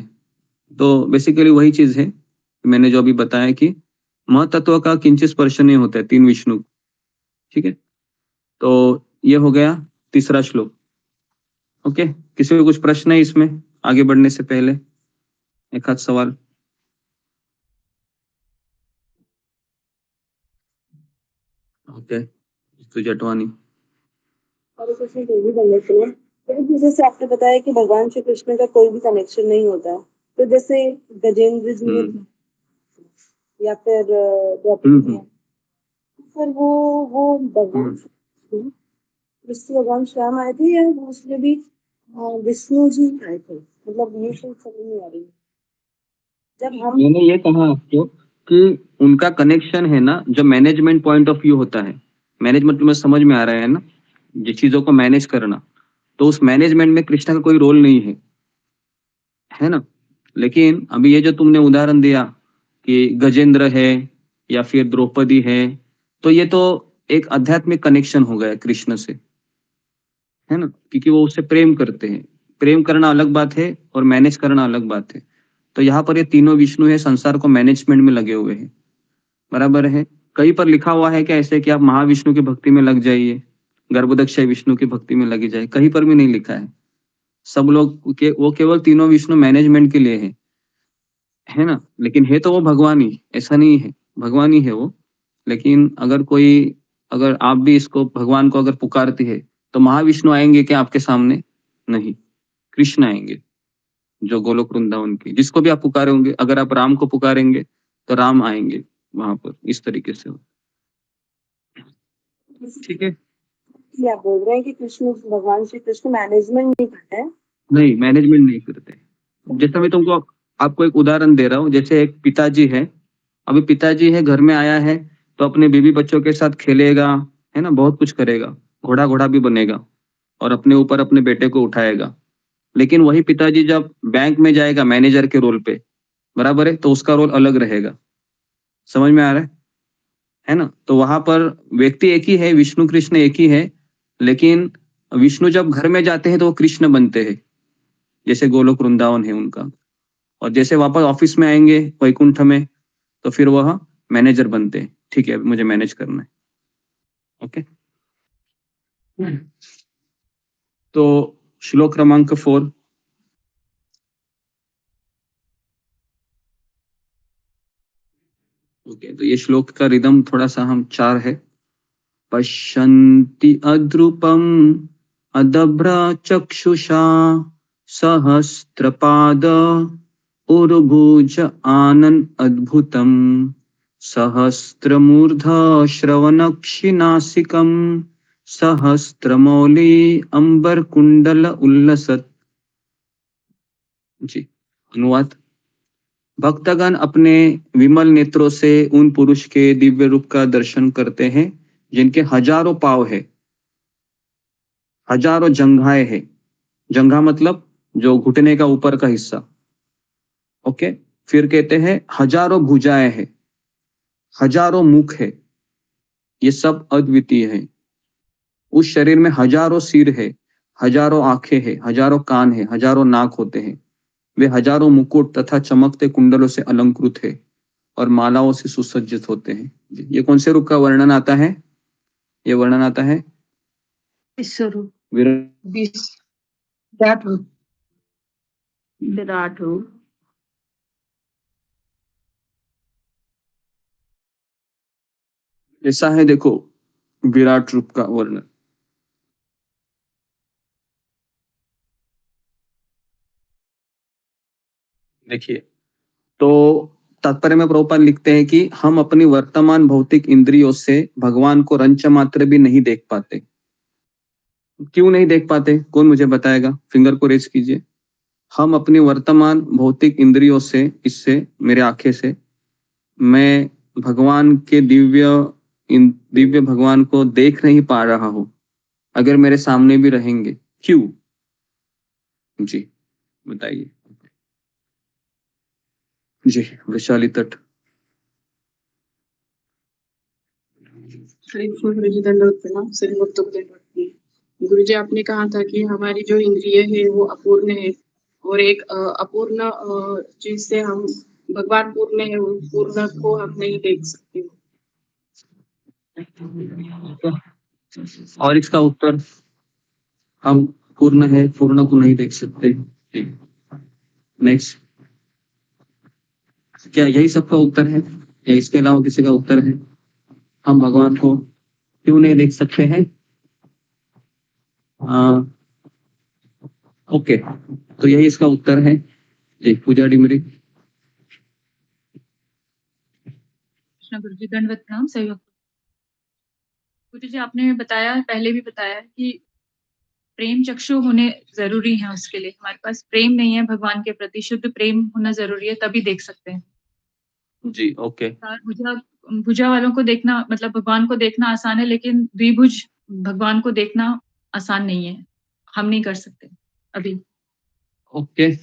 तो बेसिकली वही चीज है मैंने जो अभी बताया कि महतत्व का किंचित स्पर्श नहीं होता है 3 विष्णु, ठीक है। तो ये हो गया तीसरा श्लोक। ओके, किसी को कुछ प्रश्न है इसमें आगे बढ़ने से पहले? एक हाथ सवाल। ओके, तो जटवानी। और क्वेश्चन ये भी करने के लिए, तो जैसे आपने बताया कि भगवान श्री कृष्ण का कोई भी कनेक्शन नहीं होता है, तो जैसे गजेंद्र जी या फिर द्रौपदी जी, फिर वो भगवान विष्णु भगवान श्याम आए थे या उसमें भी विष्णु जी आए थे? मतलब ये चीज समझ नहीं आ रही है। जब हम मैंने ये कहा आपको कि उनका कनेक्शन है ना, जो मैनेजमेंट पॉइंट ऑफ व्यू होता है, मैनेजमेंट में समझ में आ रहा है ना, ये चीजों को मैनेज करना, तो उस मैनेजमेंट में कृष्ण का कोई रोल नहीं है ना। लेकिन अभी ये जो तुमने उदाहरण दिया कि गजेंद्र है या फिर द्रौपदी है, तो ये तो एक आध्यात्मिक कनेक्शन हो गया कृष्ण से, है ना, क्योंकि वो उससे प्रेम करते हैं। प्रेम करना अलग बात है और मैनेज करना अलग बात है। तो यहाँ पर ये तीनों विष्णु है, संसार को मैनेजमेंट में लगे हुए हैं, बराबर है। कहीं पर लिखा हुआ है क्या ऐसे कि आप महाविष्णु की भक्ति में लग जाइए, गर्भोदक्ष विष्णु की भक्ति में लगी जाए? कहीं पर भी नहीं लिखा है। सब लोग वो केवल तीनों विष्णु मैनेजमेंट के लिए है ना। लेकिन है तो वो भगवान ही, ऐसा नहीं है, भगवान ही है वो। लेकिन अगर आप भी इसको भगवान को अगर पुकारती है, तो महाविष्णु आएंगे क्या आपके सामने? नहीं, कृष्ण आएंगे, जो गोलोक वृंदावन की, जिसको भी आप पुकारे होंगे। अगर आप राम को पुकारेंगे तो राम आएंगे वहां पर, इस तरीके से। ठीक है, क्या बोल रहे हैं कि कृष्ण भगवान श्री कृष्ण मैनेजमेंट नहीं करते हैं? नहीं, मैनेजमेंट नहीं करते। जैसा मैं तुमको आपको एक उदाहरण दे रहा हूँ, जैसे एक पिताजी है, अभी पिताजी है, घर में आया है तो अपने बीवी बच्चों के साथ खेलेगा, है ना, बहुत कुछ करेगा, घोड़ा भी बनेगा और अपने ऊपर अपने बेटे को उठाएगा। लेकिन वही पिताजी जब बैंक में जाएगा मैनेजर के रोल पे, बराबर है, तो उसका रोल अलग रहेगा। समझ में आ रहा है ना। तो वहां पर व्यक्ति एक ही है, विष्णु कृष्ण एक ही है, लेकिन विष्णु जब घर में जाते हैं तो वो कृष्ण बनते हैं, जैसे गोलोक वृंदावन है उनका। और जैसे वापस ऑफिस में आएंगे वैकुंठ में, तो फिर वह मैनेजर बनते हैं। ठीक है, मुझे मैनेज करना है। ओके, तो श्लोक क्रमांक 4। ओके, तो ये श्लोक का रिदम थोड़ा सा हम 4 है। पश्यन्ति अद्रुपम अदभ्र चक्षुषा सहस्त्रपाद उर्भुज आनन अद्भुतम सहस्त्रमूर्ध श्रवणक्षिनासिकम सहस्त्रमौली अंबर कुंडल उल्लसत। जी, अनुवाद। भक्तगण अपने विमल नेत्रों से उन पुरुष के दिव्य रूप का दर्शन करते हैं जिनके हजारों पांव है, हजारों जंघाएं है। जंघा मतलब जो घुटने का ऊपर का हिस्सा। ओके, फिर कहते हैं हजारों भुजाएं है, हजारों मुख है, ये सब अद्वितीय है। उस शरीर में हजारों सिर है, हजारों आंखें है, हजारों कान है, हजारों नाक होते हैं। वे हजारों मुकुट तथा चमकते कुंडलों से अलंकृत है और मालाओं से सुसज्जित होते हैं। ये कौन से रूप का वर्णन आता है? ये वर्णन आता है विश्वरूप, विराट रूप। विराट रूप। ऐसा है, देखो विराट रूप का वर्णन। देखिए, तो तात्पर्य में प्रभुपाद लिखते हैं कि हम अपनी वर्तमान भौतिक इंद्रियों से भगवान को रंच मात्र भी नहीं देख पाते। क्यों नहीं देख पाते? कौन मुझे बताएगा? फिंगर को रेज कीजिए। हम अपनी वर्तमान भौतिक इंद्रियों से, इससे मेरे आंखें से मैं भगवान के दिव्य भगवान को देख नहीं पा रहा हूं। अगर मेरे सामने भी रहेंगे, क्यों? जी बताइए। जी वैशाली तट। हरे कृष्ण गुरु जी, दंडवत प्रणाम। सभी भक्तों को दंडवत प्रणाम। गुरु जी, आपने कहा था कि हमारी जो इंद्रिय है वो अपूर्ण है और एक अपूर्ण चीज से हम, भगवान पूर्ण है, उस पूर्ण को हम नहीं देख सकते। और इसका उत्तर, हम पूर्ण है, पूर्ण को नहीं देख सकते। नेक्स्ट, क्या यही सबका उत्तर है या इसके अलावा किसी का उत्तर है? हम भगवान को क्यों नहीं देख सकते हैं? ओके, तो यही इसका उत्तर है। जी पूजा डिमरी। कृष्ण गुरु जी, दंडवत प्रणाम। सही वक्त। गुरु जी, आपने बताया, पहले भी बताया कि प्रेम चक्षु होने जरूरी है। उसके लिए हमारे पास प्रेम नहीं है भगवान के प्रति, शुद्ध प्रेम होना जरूरी है, तभी देख सकते हैं। जी ओके। भुजा वालों को देखना, मतलब भगवान को देखना आसान है, लेकिन द्विभुज भगवान को देखना आसान नहीं है। हम नहीं कर सकते अभी। ओके,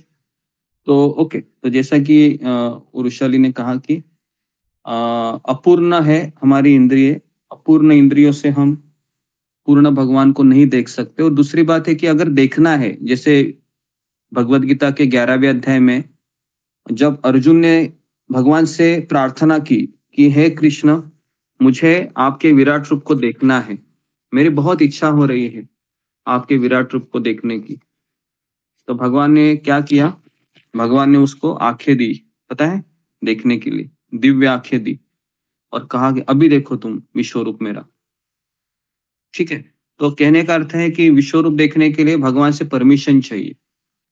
तो जैसा कि उरुशाली ने कहा कि अपूर्ण है हमारी इंद्रिय, अपूर्ण इंद्रियों से हम पूर्ण भगवान को नहीं देख सकते। और दूसरी बात है कि अगर देखना है, जैसे भगवत गीता के 11वें अध्याय में जब अर्जुन ने भगवान से प्रार्थना की कि हे कृष्ण, मुझे आपके विराट रूप को देखना है, मेरी बहुत इच्छा हो रही है आपके विराट रूप को देखने की, तो भगवान ने क्या किया? भगवान ने उसको आंखें दी, पता है, देखने के लिए दिव्य आंखें दी और कहा कि अभी देखो तुम विश्वरूप मेरा। ठीक है, तो कहने का अर्थ है कि विश्वरूप देखने के लिए भगवान से परमिशन चाहिए।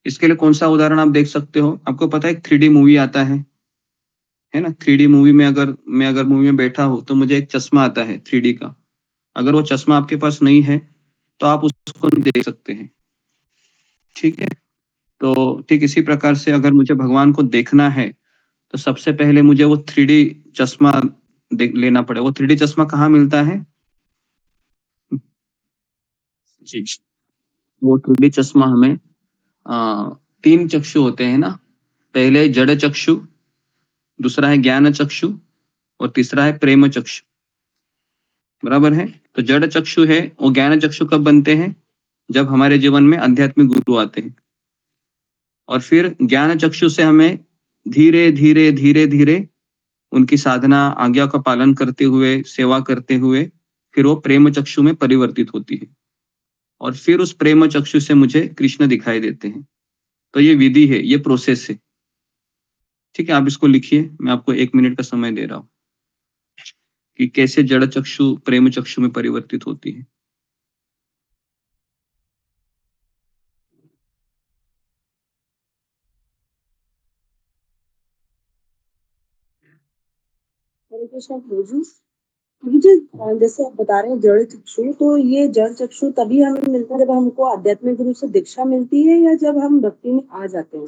इसके लिए कौन सा उदाहरण आप देख सकते हो? आपको पता है 3D मूवी आता है ना? 3D मूवी में अगर मैं मूवी में बैठा हूं तो मुझे एक चश्मा आता है 3D का। अगर वो चश्मा आपके पास नहीं है तो आप उसको नहीं देख सकते हैं। ठीक है, तो ठीक इसी प्रकार से अगर मुझे भगवान को देखना है तो सबसे पहले मुझे वो 3D चश्मा लेना पड़े। वो 3D चश्मा कहाँ मिलता है? जी, वो 3D चश्मा हमें 3 चक्षु होते हैं ना। पहले जड़ चक्षु, दूसरा है ज्ञान चक्षु और तीसरा है प्रेम चक्षु। बराबर है? तो जड़ चक्षु है वो ज्ञान चक्षु कब बनते हैं? जब हमारे जीवन में आध्यात्मिक गुरु आते हैं। और फिर ज्ञान चक्षु से हमें धीरे धीरे धीरे धीरे उनकी साधना, आज्ञा का पालन करते हुए, सेवा करते हुए, फिर वो प्रेम चक्षु में परिवर्तित होती है और फिर उस प्रेम चक्षु से मुझे कृष्ण दिखाई देते हैं। तो ये विधि है, ये प्रोसेस है। ठीक है, आप इसको लिखिए, मैं आपको 1 मिनट का समय दे रहा हूं कि कैसे जड़ चक्षु प्रेम चक्षु में परिवर्तित होती है। हरे कृष्ण प्रभु जी। मुझे जैसे आप बता रहे हैं जड़ चक्षु, तो ये जड़ चक्षु तभी हमें मिलता है जब हमको आध्यात्मिक गुरु से दीक्षा मिलती है या जब हम भक्ति में आ जाते हैं?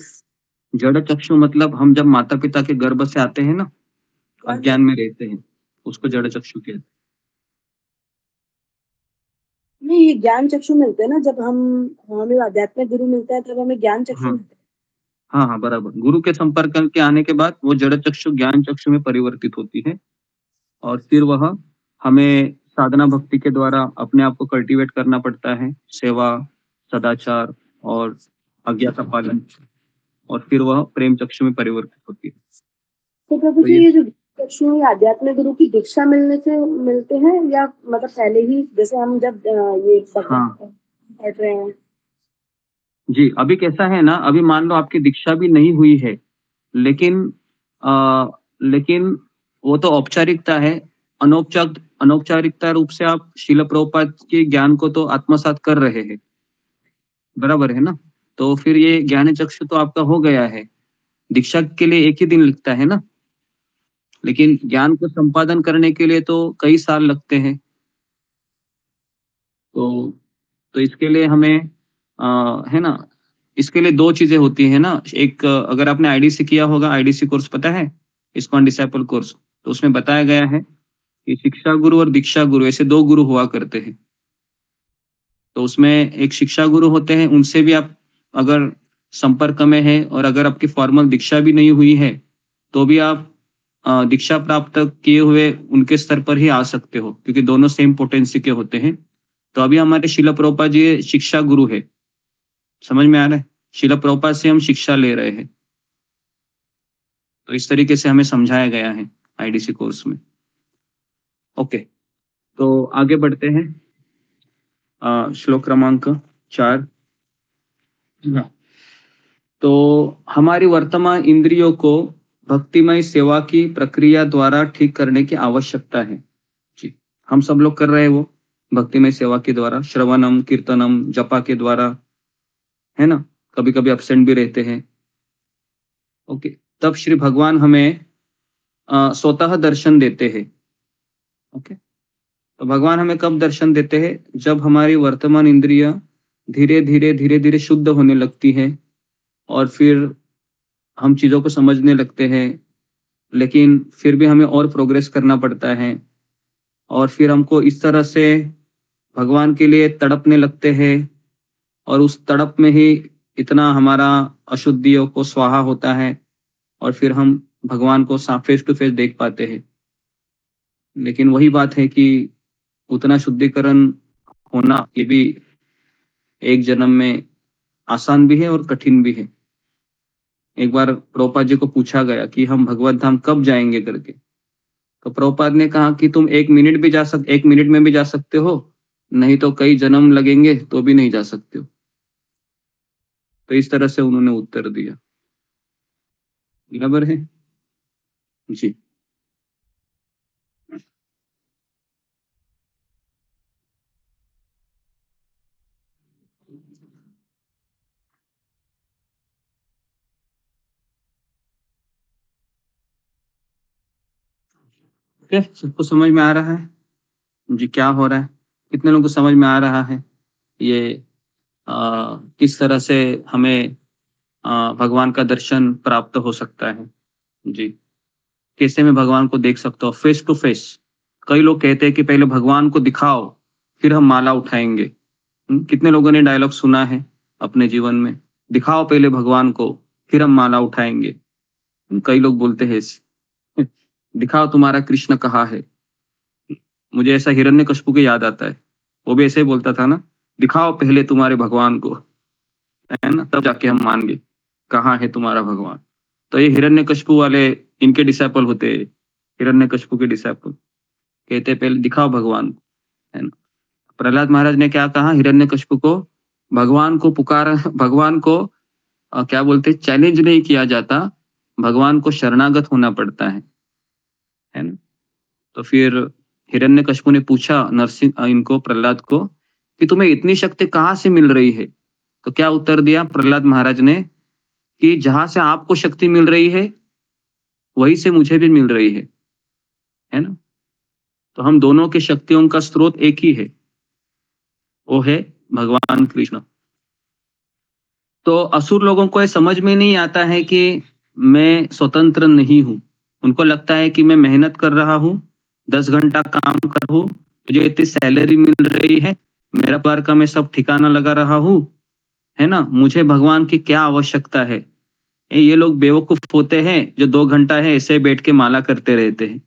जड़ चक्षु मतलब हम जब माता पिता के गर्भ से आते हैं ना, अज्ञान में रहते हैं, उसको जड़ चक्षु कहते हैं। नहीं, ये ज्ञान चक्षु मिलते हैं ना, जब हमें आध्यात्मिक गुरु मिलता है तब हमें ज्ञान चक्षु हाँ मिलता है। हाँ हाँ, बराबर। गुरु के संपर्क के आने के बाद वो जड़ चक्षु ज्ञान चक्षु में परिवर्तित होती है, और फिर वह हमें साधना भक्ति के द्वारा अपने आप को कल्टीवेट करना पड़ता है, सेवा, सदाचार और आज्ञा का पालन, और फिर वह प्रेम चक्षु में परिवर्तित होती है। तो प्रभु तो जी, ये ये जो चक्षु ये आध्यात्मिक गुरु की दीक्षा मिलने से मिलते हैं, या मतलब पहले ही, जैसे हम जब ये हाँ पढ़ रहे हैं? जी, अभी कैसा है ना, अभी मान लो आपकी दीक्षा भी नहीं हुई है, लेकिन लेकिन वो तो औपचारिकता है। अनौपचारिकता रूप से आप शिल प्रभुपाद के ज्ञान को तो आत्मसात कर रहे हैं, बराबर है ना। तो फिर ये ज्ञान चक्षु तो आपका हो गया है। दीक्षा के लिए एक ही दिन लगता है ना, लेकिन ज्ञान को संपादन करने के लिए तो कई साल लगते हैं। तो इसके लिए हमें है ना, इसके लिए दो चीजें होती है ना। एक, अगर आपने आईडीसी किया होगा, आईडीसी कोर्स पता है, इस्कॉन डिसाइपल कोर्स, तो उसमें बताया गया है कि शिक्षा गुरु और दीक्षा गुरु ऐसे दो गुरु हुआ करते हैं। तो उसमें एक शिक्षा गुरु होते हैं, उनसे भी आप अगर संपर्क में है, और अगर आपकी फॉर्मल दीक्षा भी नहीं हुई है, तो भी आप दीक्षा प्राप्त किए हुए उनके स्तर पर ही आ सकते हो, क्योंकि दोनों सेम पोटेंसी के होते हैं। तो अभी हमारे शिला प्रभुपाद जी शिक्षा गुरु है, समझ में आ रहा है? शिला प्रभुपाद से हम शिक्षा ले रहे हैं। तो इस तरीके से हमें समझाया गया है आईडीसी कोर्स में। ओके, तो आगे बढ़ते हैं। श्लोक क्रमांक 4। तो हमारी वर्तमान इंद्रियों को भक्तिमय सेवा की प्रक्रिया द्वारा ठीक करने की आवश्यकता है। जी, हम सब लोग कर रहे हैं वो भक्तिमय सेवा के द्वारा, श्रवणम, कीर्तनम, जपा के द्वारा, है ना। कभी कभी अब्सेंट भी रहते हैं। ओके, तब श्री भगवान हमें स्वतः दर्शन देते हैं। ओके, तो भगवान हमें कब दर्शन देते हैं? जब हमारी वर्तमान इंद्रियां धीरे धीरे शुद्ध होने लगती है, और फिर हम चीजों को समझने लगते हैं, लेकिन फिर भी हमें और प्रोग्रेस करना पड़ता है, और फिर हमको इस तरह से भगवान के लिए तड़पने लगते हैं, और उस तड़प में ही इतना हमारा अशुद्धियों को स्वाहा होता है, और फिर हम भगवान को फेस टू फेस देख पाते हैं। लेकिन वही बात है कि उतना शुद्धिकरण होना ये भी एक जन्म में आसान भी है और कठिन भी है। एक बार प्रभुपाद जी को पूछा गया कि हम भगवत धाम कब जाएंगे करके, तो प्रभुपाद ने कहा कि तुम 1 मिनट में भी जा सकते हो, नहीं तो कई जन्म लगेंगे तो भी नहीं जा सकते हो। तो इस तरह से उन्होंने उत्तर दिया, बराबर है जी। ओके, सबको समझ में आ रहा है जी क्या हो रहा है? कितने लोगों को समझ में आ रहा है ये किस तरह से हमें भगवान का दर्शन प्राप्त हो सकता है जी? कैसे मैं भगवान को देख सकता हूँ फेस टू फेस? कई लोग कहते हैं कि पहले भगवान को दिखाओ फिर हम माला उठाएंगे। कितने लोगों ने डायलॉग सुना है अपने जीवन में? दिखाओ पहले भगवान को फिर हम माला उठाएंगे। कई लोग बोलते हैं दिखाओ तुम्हारा कृष्ण कहाँ है। मुझे ऐसा हिरण्यकशिपु की याद आता है, वो भी ऐसे ही बोलता था ना, दिखाओ पहले तुम्हारे भगवान को, है ना, तब जाके हम मानेंगे कहाँ है तुम्हारा भगवान। तो ये हिरण्यकशिपु वाले इनके डिसाइपल होते हैं, हिरण्यकशिपु के डिसाइपल कहते पहले दिखाओ भगवान को, है ना। प्रहलाद महाराज ने क्या कहा हिरण्यकशिपु को? भगवान को पुकार, भगवान को क्या बोलते, चैलेंज नहीं किया जाता, भगवान को शरणागत होना पड़ता है ना। तो फिर हिरण्यकशिपु ने पूछा इनको, प्रहलाद को, कि तुम्हें इतनी शक्ति कहाँ से मिल रही है? तो क्या उत्तर दिया प्रहलाद महाराज ने कि जहां से आपको शक्ति मिल रही है वहीं से मुझे भी मिल रही है ना। तो हम दोनों की शक्तियों का स्रोत एक ही है, वो है भगवान कृष्ण, तो असुर लोगों को ये समझ में नहीं आता है कि मैं स्वतंत्र नहीं हूँ। उनको लगता है कि मैं मेहनत कर रहा हूँ, 10 घंटा काम कर रहा हूँ, मुझे इतनी सैलरी मिल रही है, मेरा परिवार का मैं सब ठिकाना लगा रहा हूँ, है ना, मुझे भगवान की क्या आवश्यकता है। ये लोग बेवकूफ होते हैं जो 2 घंटा है ऐसे बैठ के माला करते रहते हैं,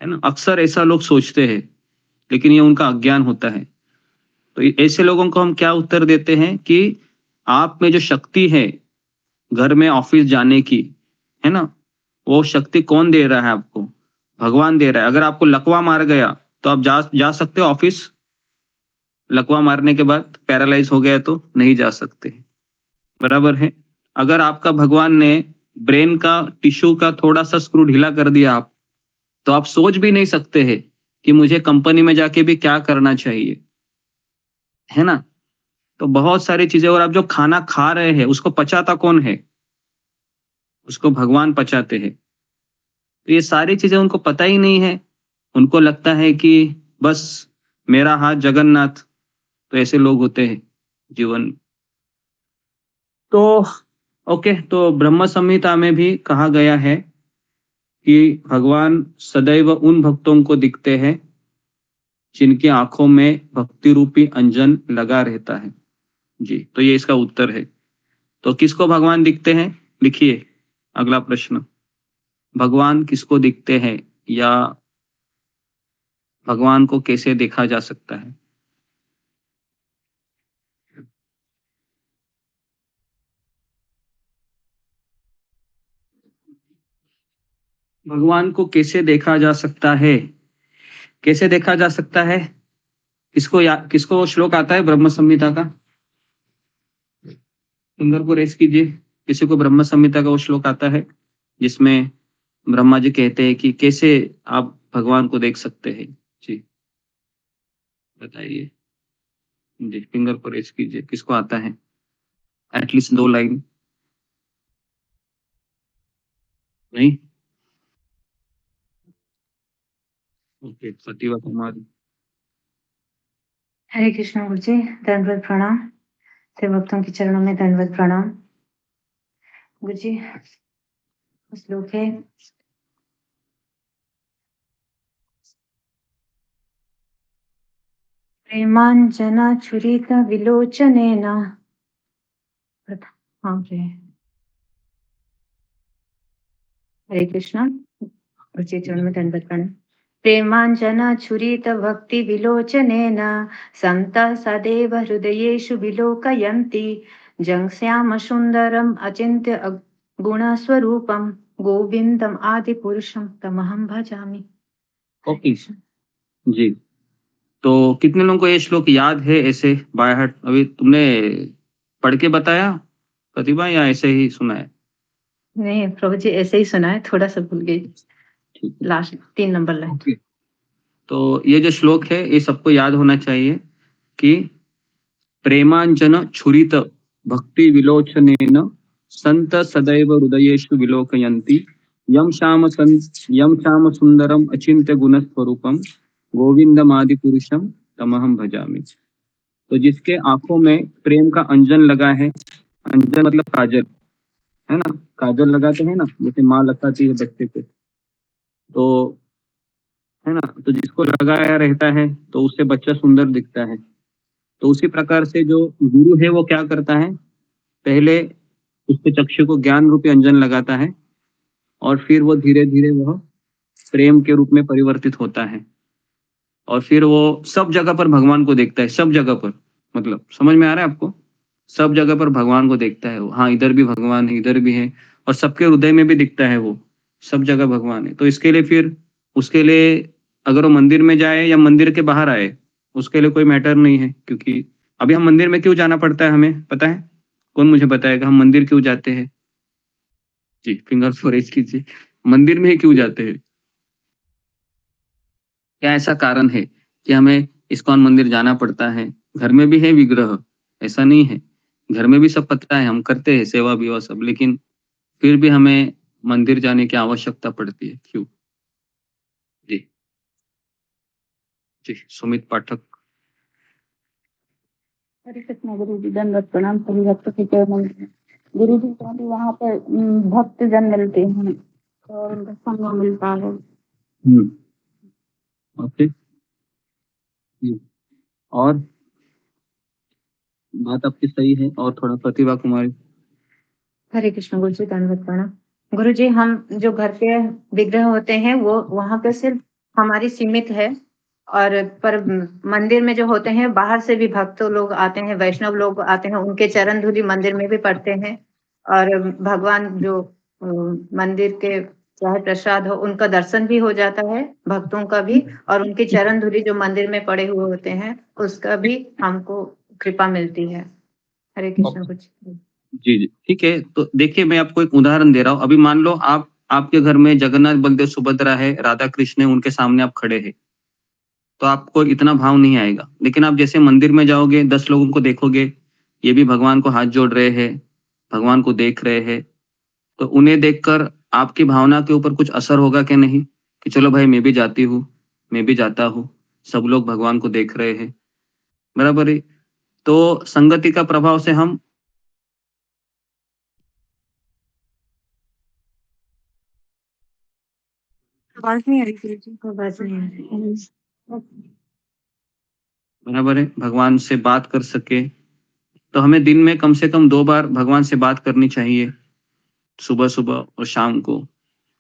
है ना। अक्सर ऐसा लोग सोचते हैं, लेकिन ये उनका अज्ञान होता है। तो ऐसे लोगों को हम क्या उत्तर देते हैं कि आप में जो शक्ति है घर में ऑफिस जाने की, है ना, वो शक्ति कौन दे रहा है आपको? भगवान दे रहा है। अगर आपको लकवा मार गया तो आप जा सकते हो ऑफिस? लकवा मारने के बाद पैरालाइज हो गया तो नहीं जा सकते, बराबर है। अगर आपका भगवान ने ब्रेन का टिश्यू का थोड़ा सा स्क्रू ढीला कर दिया आप, तो आप सोच भी नहीं सकते हैं कि मुझे कंपनी में जाके भी क्या करना चाहिए, है ना। तो बहुत सारी चीजें, और आप जो खाना खा रहे हैं उसको पचाता कौन है? उसको भगवान पचाते हैं। तो ये सारी चीजें उनको पता ही नहीं है। उनको लगता है कि बस मेरा हाथ जगन्नाथ। तो ऐसे लोग होते हैं जीवन में। तो ओके, तो ब्रह्म संहिता में भी कहा गया है कि भगवान सदैव उन भक्तों को दिखते हैं जिनकी आंखों में भक्ति रूपी अंजन लगा रहता है। जी, तो ये इसका उत्तर है। तो किसको भगवान दिखते हैं? लिखिए अगला प्रश्न, भगवान किसको दिखते हैं, या भगवान को कैसे देखा जा सकता है? भगवान को कैसे देखा जा सकता है? कैसे देखा जा सकता है? किसको वो श्लोक आता है ब्रह्म संहिता का? फिंगर को रेस कीजिए। किसी को ब्रह्म संहिता का वो श्लोक आता है जिसमें ब्रह्मा जी कहते हैं कि कैसे आप भगवान को देख सकते हैं? जी बताइए। जी फिंगर को रेस कीजिए, किसको आता है? At least 2 line. नहीं? ओके, प्रतिभा कुमारी। हरे कृष्ण गुरु जी, दंडवत प्रणाम। शिव भक्तों के चरणों में दंडवत प्रणाम। गुरु जी, श्लोक है, प्रेमांजना छुरित विलोचनेन। हाँ जी, हरे कृष्ण गुरु जी, चरणों में दंडवत प्रणाम। प्रेमांजना छुरित भक्ति विलोचनेन संतः सदैव हृदयेषु विलोकयन्ति जंस्याम सुंदरम अचिन्त्य गुणस्वरूपम गोविंदम आदि पुरुषम तमहम भजामि। ओके जी, तो कितने लोगों को ये श्लोक याद है ऐसे बाय हार्ट? अभी तुमने पढ़ के बताया प्रतिभा, या ऐसे ही सुना है? नहीं प्रभु जी, ऐसे ही सुना है, थोड़ा सा भूल गई। ठीक है। Last 3 number line. ओके, तो ये जो श्लोक है ये सबको याद होना चाहिए कि प्रेमांजन छुरित भक्ति विलोचनेन संत सदैव हृदयेषु विलोकयन्ति यम श्याम सुंदरम अचिंत्य गुण स्वरूपम गोविंदमादि पुरुषम तमहम भजामि। तो जिसके आंखों में प्रेम का अंजन लगा है, अंजन मतलब काजल, है ना, काजल लगाते हैं ना, जैसे माँ लगाती है बच्चे पे, तो है ना, तो जिसको लगाया रहता है तो उससे बच्चा सुंदर दिखता है। तो उसी प्रकार से जो गुरु है वो क्या करता है, पहले उसके चक्षु को ज्ञान रूपी अंजन लगाता है और फिर वो धीरे धीरे वह प्रेम के रूप में परिवर्तित होता है, और फिर वो सब जगह पर भगवान को देखता है। सब जगह पर, मतलब समझ में आ रहा है आपको? सब जगह पर भगवान को देखता है वो। हाँ, इधर भी भगवान है, इधर भी है, और सबके हृदय में भी दिखता है वो। सब जगह भगवान है। तो इसके लिए फिर उसके लिए अगर वो मंदिर में जाए या मंदिर के बाहर आए, उसके लिए कोई मैटर नहीं है। क्योंकि अभी हम मंदिर में क्यों जाना पड़ता है हमें पता है? कौन मुझे बताएगा हम मंदिर क्यों जाते हैं? जी फिंगर फोरेज कीजिए। मंदिर में ही क्यों जाते हैं? क्या ऐसा कारण है कि हमें इस्कॉन मंदिर जाना पड़ता है? घर में भी है विग्रह, ऐसा नहीं है। घर में भी सब पता है, हम करते हैं सेवा विवा सब, लेकिन फिर भी हमें मंदिर जाने की आवश्यकता पड़ती है, क्यों? जी जी, सुमित पाठक। हरे कृष्णा गुरु जी, दंडवत प्रणाम सभी भक्त के चरणों में। गुरु जी कहते वहाँ पर भक्त जन मिलते हैं और उनका संग मिलता है। ओके जी। और बात आपकी सही है। और थोड़ा प्रतिभा कुमारी। हरे कृष्ण गुरु जी, दंडवत प्रणाम। गुरु जी, हम जो घर पे विग्रह होते हैं वो वहां पे सिर्फ हमारी सीमित है, और पर मंदिर में जो होते हैं बाहर से भी भक्त लोग आते हैं, वैष्णव लोग आते हैं, उनके चरण धूलि मंदिर में भी पड़ते हैं। और भगवान जो मंदिर के चाहे प्रसाद हो उनका दर्शन भी हो जाता है भक्तों का भी, और उनकी चरण धूलि जो मंदिर में पड़े हुए होते हैं उसका भी हमको कृपा मिलती है। हरे कृष्ण गुरु जी। जी जी ठीक है। तो देखिए, मैं आपको एक उदाहरण दे रहा हूँ। अभी मान लो आपके घर में जगन्नाथ बलदेव सुभद्रा है, राधा कृष्ण है, उनके सामने आप खड़े हैं, तो आपको इतना भाव नहीं आएगा। लेकिन आप जैसे मंदिर में जाओगे, 10 लोगों को देखोगे, ये भी भगवान को हाथ जोड़ रहे हैं, भगवान को देख रहे हैं, तो उन्हें देखकर आपकी भावना के ऊपर कुछ असर होगा कि नहीं, कि चलो भाई मैं भी जाती हूँ, मैं भी जाता हूँ, सब लोग भगवान को देख रहे हैं, बराबर है। तो संगति का प्रभाव से हम आवाज नहीं आ रही गुरु जी। आवाज नहीं आ रही। बराबर है भगवान से बात कर सके। तो हमें दिन में कम से कम 2 बार भगवान से बात करनी चाहिए, सुबह सुबह और शाम को।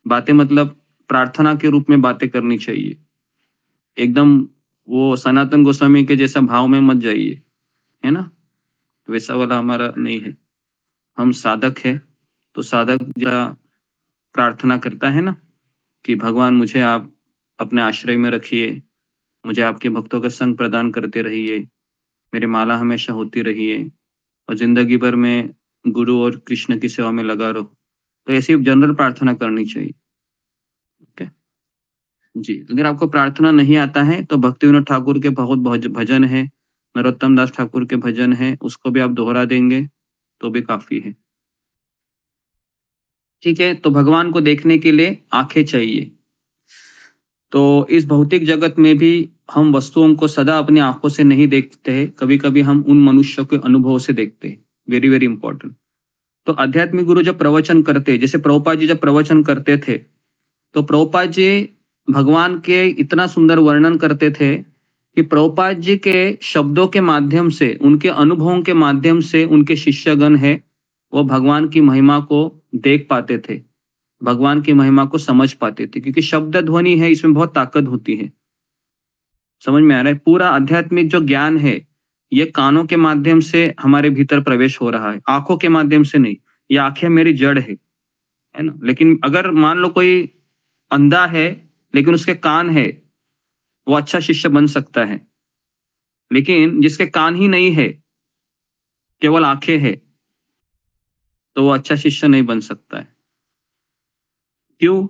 बातें मतलब प्रार्थना के रूप में बातें करनी चाहिए। एकदम वो सनातन गोस्वामी के जैसा भाव में मत जाइए, है ना, वैसा वाला हमारा नहीं है। हम साधक है, तो साधक जरा प्रार्थना करता है ना, कि भगवान मुझे आप अपने आश्रय में रखिए, मुझे आपके भक्तों का संग प्रदान करते रहिए, मेरी माला हमेशा होती रहिए, और जिंदगी भर में गुरु और कृष्ण की सेवा में लगा रहो। तो ऐसी जनरल प्रार्थना करनी चाहिए। ओके जी। अगर आपको प्रार्थना नहीं आता है तो भक्ति विनोद ठाकुर के बहुत भजन है, नरोत्तम दास ठाकुर के भजन है, उसको भी आप दोहरा देंगे तो भी काफी है। ठीक है। तो भगवान को देखने के लिए आंखें चाहिए। तो इस भौतिक जगत में भी हम वस्तुओं को सदा अपनी आंखों से नहीं देखते हैं, कभी कभी हम उन मनुष्यों के अनुभव से देखते हैं। Very very important. तो आध्यात्मिक गुरु जब प्रवचन करते, जैसे प्रभुपाद जी जब प्रवचन करते थे, तो प्रभुपाद जी भगवान के इतना सुंदर वर्णन करते थे कि प्रभुपाद जी के शब्दों के माध्यम से, उनके अनुभवों के माध्यम से उनके शिष्यगण है वो भगवान की महिमा को देख पाते थे, भगवान की महिमा को समझ पाते थे। क्योंकि शब्द ध्वनि है, इसमें बहुत ताकत होती है। समझ में आ रहा है? पूरा आध्यात्मिक जो ज्ञान है ये कानों के माध्यम से हमारे भीतर प्रवेश हो रहा है, आंखों के माध्यम से नहीं। ये आंखें मेरी जड़ है ना। लेकिन अगर मान लो कोई अंधा है लेकिन उसके कान है, वो अच्छा शिष्य बन सकता है। लेकिन जिसके कान ही नहीं है, केवल आंखें है, तो वो अच्छा शिष्य नहीं बन सकता है। क्यों?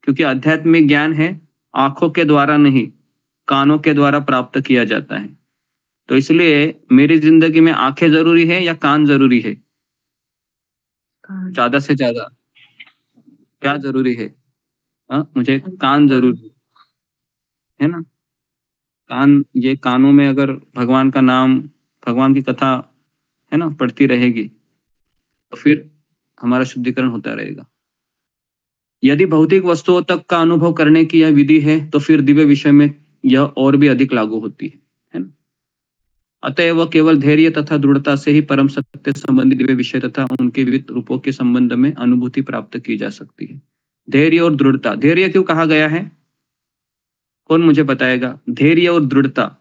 क्योंकि आध्यात्मिक ज्ञान है आंखों के द्वारा नहीं, कानों के द्वारा प्राप्त किया जाता है। तो इसलिए मेरी जिंदगी में आंखें जरूरी है या कान जरूरी है? ज्यादा से ज्यादा क्या जरूरी है? मुझे कान जरूरी है ना। कान, ये कानों में अगर भगवान का नाम, भगवान की कथा है ना पढ़ती रहेगी, तो फिर हमारा शुद्धिकरण होता रहेगा। यदि भौतिक वस्तुओं तक का अनुभव करने की यह विधि है तो फिर दिव्य विषय में यह और भी अधिक लागू होती है ना। अतएव केवल धैर्य तथा दृढ़ता से ही परम सत्य संबंधी दिव्य विषय तथा उनके विविध रूपों के संबंध में अनुभूति प्राप्त की जा सकती है। धैर्य और दृढ़ता, धैर्य क्यों कहा गया है? कौन मुझे बताएगा? धैर्य और दृढ़ता,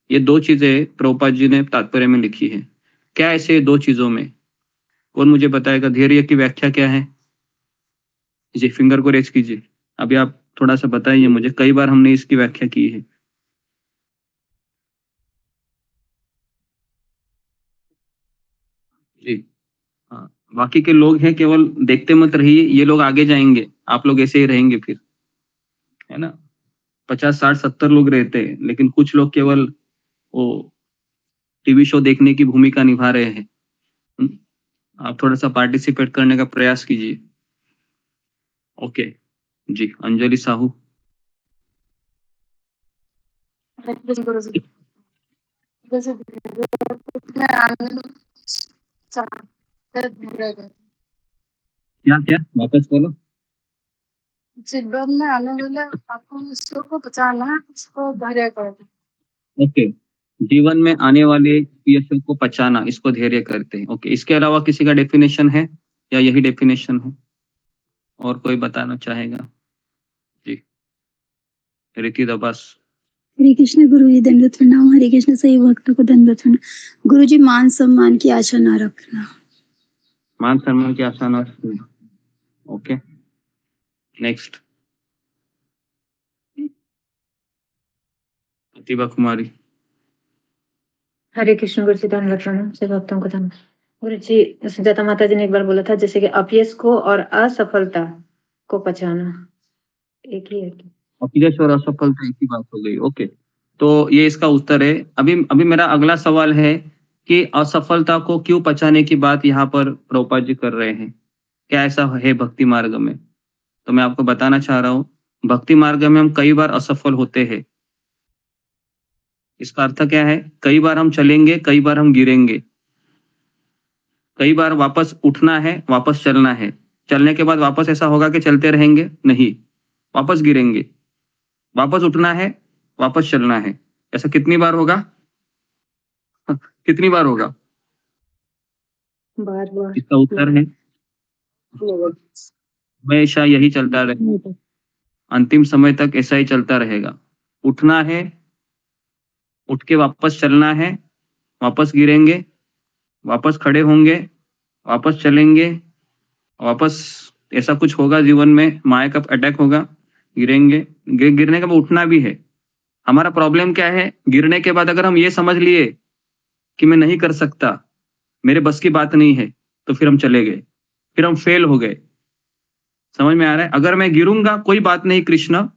ये 2 चीजें प्रभुपाद जी ने तात्पर्य में लिखी है। क्या ऐसे 2 चीजों में? कौन मुझे बताएगा? धैर्य की व्याख्या क्या है? जी, फिंगर को रेज कीजिए। अभी आप थोड़ा सा बताइए मुझे, कई बार हमने इसकी व्याख्या की है। जी हाँ, बाकी के लोग हैं केवल देखते मत रहिए, ये लोग आगे जाएंगे, आप लोग ऐसे ही रहेंगे फिर, है ना। 50 60 70 लोग रहते हैं, लेकिन कुछ लोग केवल वो टीवी शो देखने की भूमिका निभा रहे हैं। आप थोड़ा सा पार्टिसिपेट करने का प्रयास कीजिए। ओके जी। अंजलि साहू। हरे कृष्ण गुरु जी। जैसे में आने में क्या क्या वापस बोलो। जीवन में आने वाले आपको विषयों को बचाना है, उसको धैर्य करना। ओके, जीवन में आने वाले यशों को पचाना, इसको धैर्य करते हैं। ओके, इसके अलावा किसी का डेफिनेशन है या यही डेफिनेशन है? और कोई बताना चाहेगा? जी, रीति दबास। हरे कृष्ण गुरु जी दंडवत प्रणाम। हरे कृष्ण सही भक्तों को दंडवत प्रणाम। गुरु जी मान सम्मान की आशा ना रखना। मान सम्मान की आशा न रखना। ओके, नेक्स्ट प्रतिभा कुमारी। हरे कृष्ण गुरु जी धन्यवाद प्रणाम से भक्तों को धन्यवाद। गुरु जी, सुजाता माता जी ने एक बार बोला था जैसे कि अपयश को और असफलता को पहचाना एक ही है। अपयश और असफलता एक ही बात हो गई। ओके, तो ये इसका उत्तर है। अभी अभी मेरा अगला सवाल है कि असफलता को क्यों पचाने की बात यहाँ पर प्रभुपाद जी कर रहे हैं? क्या ऐसा है भक्ति मार्ग में? तो मैं आपको बताना चाह रहा हूँ, भक्ति मार्ग में हम कई बार असफल होते हैं। इसका अर्थ क्या है? कई बार हम चलेंगे, कई बार हम गिरेंगे, कई बार वापस उठना है, वापस चलना है। चलने के बाद वापस ऐसा होगा कि चलते रहेंगे? नहीं, वापस गिरेंगे, वापस उठना है, वापस चलना है। ऐसा कितनी बार होगा? कितनी बार होगा? बार बार। इसका उत्तर है हमेशा यही चलता रहेगा, अंतिम समय तक ऐसा ही चलता रहेगा। उठना है, उठ के वापस चलना है, वापस गिरेंगे, वापस खड़े होंगे, वापस चलेंगे, वापस ऐसा कुछ होगा जीवन में, माया का अटैक होगा, गिरेंगे, गिरने के बाद उठना भी है। हमारा प्रॉब्लम क्या है? गिरने के बाद अगर हम ये समझ लिए कि मैं नहीं कर सकता, मेरे बस की बात नहीं है, तो फिर हम चले गए, फिर हम फेल हो गए। समझ में आ रहा है? अगर मैं गिरूंगा कोई बात नहीं कृष्ण,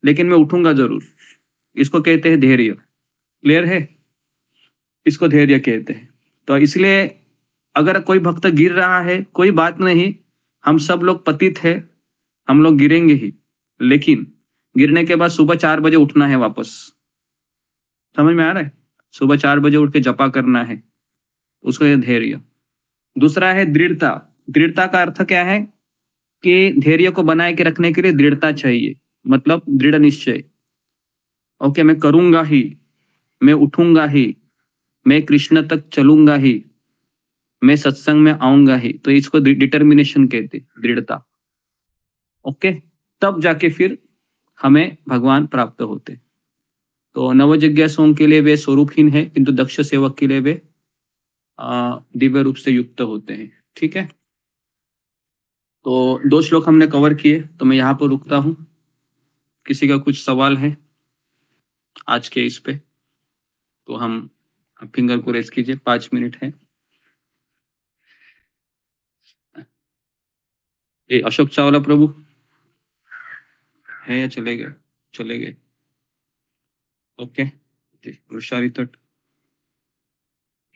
लेकिन मैं उठूंगा जरूर। इसको कहते हैं धैर्य। क्लियर है? इसको धैर्य कहते हैं। तो इसलिए अगर कोई भक्त गिर रहा है, कोई बात नहीं, हम सब लोग पतित है, हम लोग गिरेंगे ही, लेकिन गिरने के बाद सुबह 4 बजे उठना है वापस। समझ में आ रहा है? सुबह 4 बजे उठ के जपा करना है, उसको ये धैर्य। दूसरा है दृढ़ता। दृढ़ता का अर्थ क्या है? कि धैर्य को बनाए के रखने के लिए दृढ़ता चाहिए, मतलब दृढ़ निश्चय। ओके, मैं करूंगा ही, मैं उठूंगा ही, मैं कृष्ण तक चलूंगा ही, मैं सत्संग में आऊंगा ही। तो इसको डिटर्मिनेशन कहते, दृढ़ता। ओके, तब जाके फिर हमें भगवान प्राप्त होते। तो नवजिज्ञासुओं के लिए वे स्वरूपहीन है, किंतु दक्ष सेवक के लिए वे दिव्य रूप से युक्त होते हैं। ठीक है, तो 2 श्लोक हमने कवर किए, तो मैं यहाँ पर रुकता हूँ। किसी का कुछ सवाल है आज के इस पे तो हम फिंगर को रेस कीजिए, 5 मिनट है। ये अशोक चावला प्रभु है या चले गए? चले गए। ओके जी, वृषारी तट।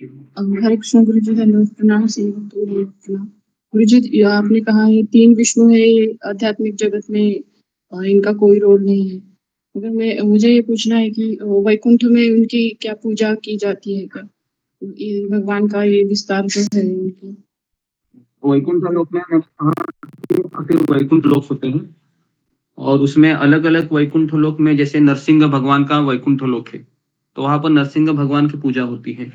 हरे कृष्ण गुरु जी धन्यवाद प्रणाम से प्रणाम। गुरु जी, आपने कहा है 3 विष्णु है आध्यात्मिक जगत में, इनका कोई रोल नहीं है। अगर मुझे ये पूछना है कि वैकुंठ में उनकी क्या पूजा की जाती है? क्या ये भगवान का ये विस्तार जो है उनकी? वैकुंठ लोक में वैकुंठ लोक होते हैं, और उसमें अलग अलग वैकुंठ लोक में, जैसे नरसिंह भगवान का वैकुंठ लोक है, तो वहां पर नरसिंह भगवान की पूजा होती है।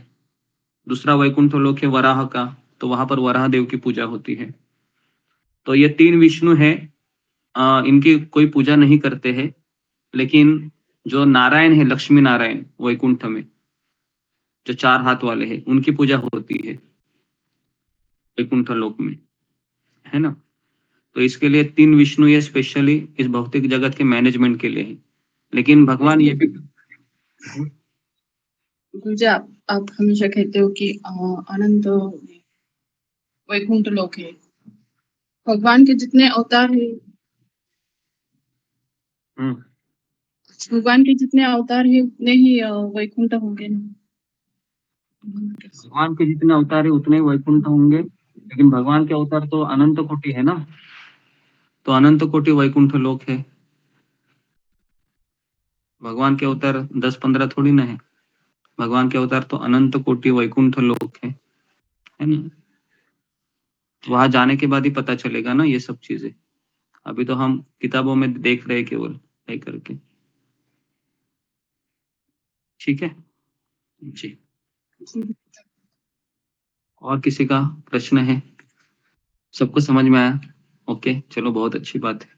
दूसरा वैकुंठ लोक है वराह का, तो वहां पर वराह देव की पूजा होती है। तो ये 3 विष्णु हैं, इनकी कोई पूजा नहीं करते हैं, लेकिन जो नारायण है, लक्ष्मी नारायण वैकुंठ में जो 4 हाथ वाले हैं, उनकी पूजा होती है वैकुंठ लोक में, है ना। तो इसके लिए 3 विष्णु ये स्पेशली इस भौतिक जगत के मैनेजमेंट के लिए है, लेकिन भगवान ये भी। गुरु जी, आप हमेशा कहते हो कि अनंत वैकुंठ लोक है, भगवान के जितने अवतार है, भगवान के जितने अवतार है उतने ही वैकुंठ होंगे ना? भगवान के जितने अवतार है उतने ही वैकुंठ होंगे, लेकिन भगवान के अवतार तो अनंत कोटि है ना, तो अनंत कोटि वैकुंठ लोक है। भगवान के अवतार 10-15 थोड़ी ना है। भगवान के अवतार तो अनंत कोटि वैकुंठ लोक है ना। वहां जाने के बाद ही पता चलेगा ना ये सब चीजें। अभी तो हम किताबों में देख रहे हैं केवल है करके। ठीक है जी। और किसी का प्रश्न है? सबको समझ में आया? ओके चलो बहुत अच्छी बात है।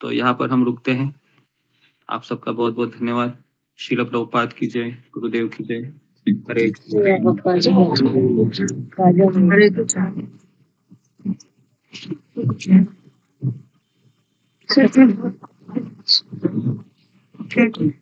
तो यहाँ पर हम रुकते हैं। आप सबका बहुत बहुत धन्यवाद। श्रील प्रभुपाद की जय, गुरुदेव की जय। हरे हरे कृष्ण।